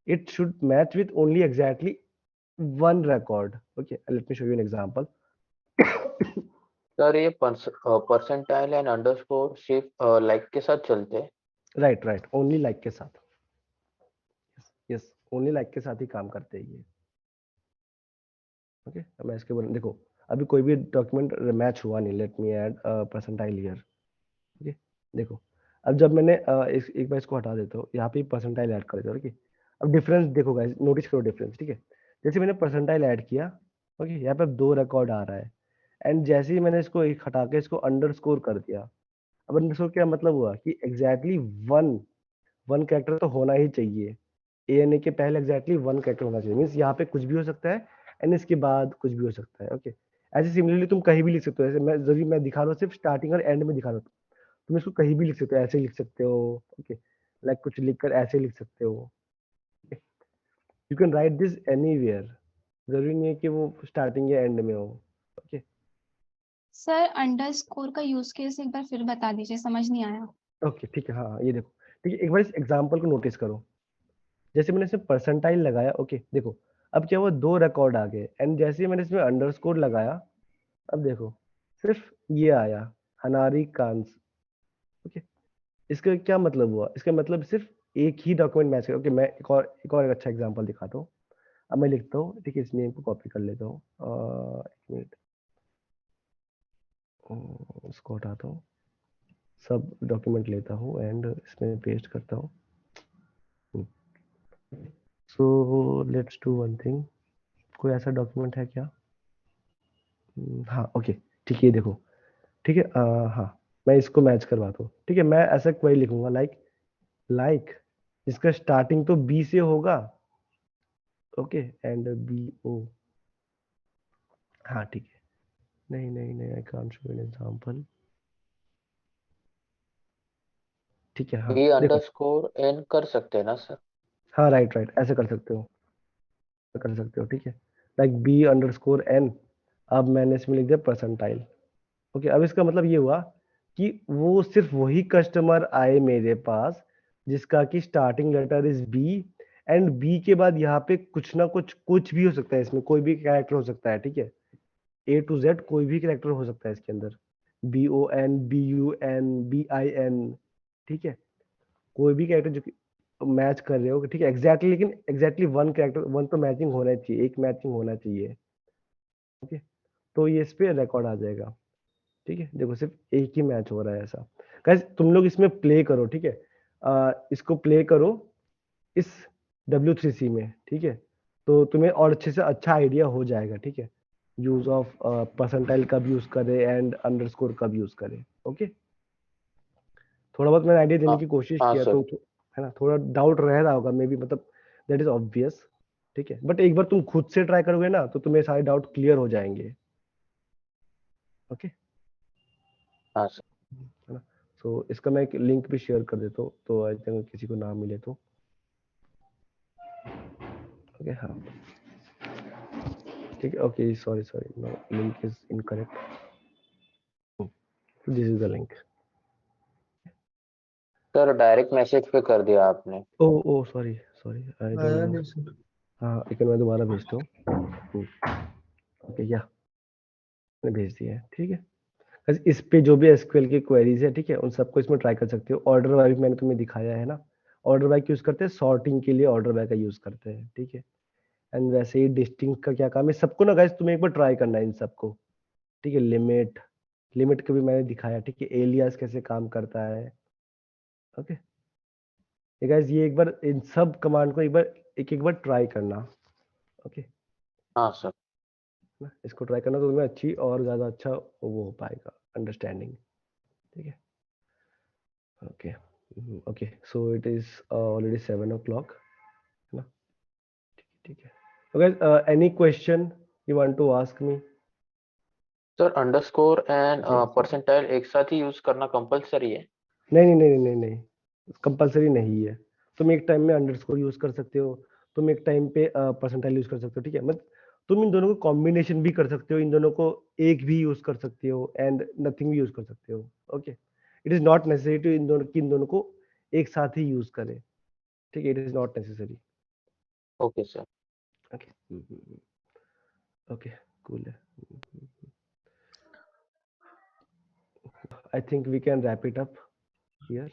It should match with only exactly one record, okay. Let me show you an example. Sir ये परसेंटाइल एंड अंडरस्कोर सिर्फ लाइक के साथ चलते हैं। राइट राइट, ओनली लाइक के साथ, यस, ओनली लाइक के साथ ही काम करते हैं ये, ओके। मैं इसके बारे में देखो, अभी कोई भी डॉक्यूमेंट मैच हुआ नहीं, let me add percentile here, okay. देखो अब जब मैंने एक बार इसको हटा देता हूँ, यहाँ पे परसेंटाइल ऐड कर देता हूँ, ओके। अब डिफरेंस देखो गाइस, नोटिस करो डिफरेंस, ठीक है। जैसे मैंने परसेंटाइल ऐड किया, ओके, यहाँ पे अब 2 रिकॉर्ड आ रहा है, एंड जैसे ही मैंने इसको एक हटा के इसको अंडरस्कोर कर दिया, अब अंडरस्कोर क्या मतलब हुआ कि एग्जैक्टली वन कैरेक्टर तो होना ही चाहिए, ए एन ए के पहले एग्जैक्टली वन कैरेक्टर होना चाहिए, मीन्स यहाँ पे कुछ भी हो सकता है एंड इसके बाद कुछ भी हो सकता है, ओके। ऐसे सिमिलरली तुम कहीं भी लिख सकते हो, ऐसे मैं जरूरी मैं दिखा रहा हूँ सिर्फ स्टार्टिंग और एंड में दिखा रहा हूँ, तुम इसको कहीं भी लिख सकते हो, ऐसे लिख सकते हो, ओके। लाइक कुछ लिखकर ऐसे लिख सकते हो, you can write this anywhere, जरूरी नहीं है कि वो स्टार्टिंग या एंड में हो, ओके। सर अंडरस्कोर का यूज केस एक बार फिर बता दीजिए, समझ नहीं आया। ओके ठीक है, हाँ ये देखो, ठीक है, एक बार इस एग्जांपल को नोटिस करो। जैसे मैंने इसमें परसेंटाइल लगाया, ओके, देखो अब क्या हुआ, 2 रिकॉर्ड आ गए, एंड जैसे ही मैंने इसमें अंडरस्कोर लगाया, अब देखो सिर्फ ये आया, हनारी कांस, ओके। इसका क्या मतलब हुआ, इसका मतलब सिर्फ एक ही डॉक्यूमेंट मैच कर, ओके। मैं एक अच्छा एग्जांपल दिखाता हूँ। अब मैं लिखता हूँ, ठीक है, इस नेम को कॉपी कर लेता हूँ, एक मिनट, इसको हटाता हूँ, सब डॉक्यूमेंट लेता हूँ एंड इसमें पेस्ट करता हूँ। So let's do one thing, कोई ऐसा डॉक्यूमेंट है क्या? हाँ ओके, ठीक है, ये देखो, ठीक है, हाँ मैं इसको मैच करवाता हूँ, ठीक है। मैं ऐसा क्वेरी लिखूंगा लाइक जिसका स्टार्टिंग तो बी से होगा, ओके, एंड बी ओ, हाँ ठीक है, नहीं नहीं नहीं, I can't show an example, ठीक है, हाँ बी देखो, अंडरस्कोर एन कर सकते हैं ना सर? हाँ राइट राइट, ऐसे कर सकते हो, कर सकते हो, ठीक है, लाइक बी अंडरस्कोर एन। अब मैंने इसमें लिख दिया परसेंटाइल, ओके। अब इसका मतलब ये हुआ कि वो सिर्फ वही कस्टमर आए मेरे पास जिसका कि starting letter is B, and B के बाद यहाँ पे कुछ ना कुछ भी हो सकता है, इसमें कोई भी कैरेक्टर हो सकता है, ठीक है, ए टू जेड कोई भी कैरेक्टर हो सकता है इसके अंदर, B O N, B U N, B I N, ठीक है, कोई भी कैरेक्टर जो मैच कर रहे हो, ठीक है, एग्जैक्टली, लेकिन एग्जैक्टली वन कैरेक्टर, वन तो मैचिंग होना चाहिए, एक मैचिंग होना चाहिए, ओके। तो ये इस पे रिकॉर्ड आ जाएगा, ठीक है। देखो सिर्फ एक ही मैच हो रहा है ऐसा। गाइस तुम लोग इसमें प्ले करो, ठीक है, इसको प्ले करो इस W3C में, ठीक है, तो तुम्हें और अच्छे से अच्छा आइडिया हो जाएगा, ठीक है, यूज ऑफ परसेंटाइल कब यूज करे एंड अंडरस्कोर कब यूज करे, ओके। थोड़ा बहुत मैंने आइडिया देने हाँ की कोशिश हाँ किया, सर। तो है ना, थोड़ा डाउट रह रहा होगा मे बी, मतलब दैट इज ऑब्वियस, ठीक है, बट एक बार तुम खुद से ट्राई करोगे ना तो तुम्हें सारे डाउट क्लियर हो जाएंगे, ओके, हाँ सर। है ना। सो इसका मैं एक लिंक भी शेयर कर देता हूँ, तो आई थिंक किसी को ना मिले तो, ओके, हाँ ठीक है, okay, sorry sorry, no, link is incorrect, this is the link. Sir direct message पे कर दिया आपने। Oh oh sorry sorry, I don't आया नो, नहीं सर। हाँ एक मैं दोबारा भेजता हूँ, ओके, या मैंने भेज दिया है, ठीक है। बस इस पे जो भी एसक्यूएल की क्वेरीज है, ठीक है, उन सबको इसमें ट्राई कर सकते हो। ऑर्डर बाय भी मैंने तुम्हें दिखाया है ना, ऑर्डर बाय यूज करते हैं, सॉर्टिंग के लिए ऑर्डर बाय का यूज करते हैं, ठीक है। एंड वैसे ही डिस्टिंक्ट का क्या काम है, सबको ना गाइस तुम्हें एक बार ट्राई करना है इन सबको, ठीक है। लिमिट लिमिट का भी मैंने दिखाया, ठीक है, एलियास कैसे काम करता है, ओके। ये गाइस ये एक बार इन सब कमांड को एक एक बार ट्राई करना, ओके हाँ सर। ना, इसको ट्राई करना तो तुम्हें अच्छी और ज्यादा अच्छा वो हो पाएगा अंडरस्टैंडिंग, ठीक है, okay okay. So it is already 7 o'clock, है ना, ठीक है। So guys, any question you want to ask me? Sir underscore and Yes. Percentile एक साथ ही यूज करना कंपलसरी है? नहीं नहीं नहीं नहीं नहीं, कंपलसरी नहीं है, तुम एक टाइम में अंडरस्कोर यूज कर सकते हो, तुम एक टाइम पे परसेंटाइल यूज कर सकते हो, ठीक है। मतलब तुम इन दोनों को कॉम्बिनेशन भी कर सकते हो, इन दोनों को एक भी यूज कर सकते हो एंड नथिंग भी यूज कर सकते हो। Okay, it is not necessary to in दोनों को एक साथ ही यूज करें, ठीक है। It is not necessary. Okay sir. Okay okay, cool है। I think we can wrap it up here.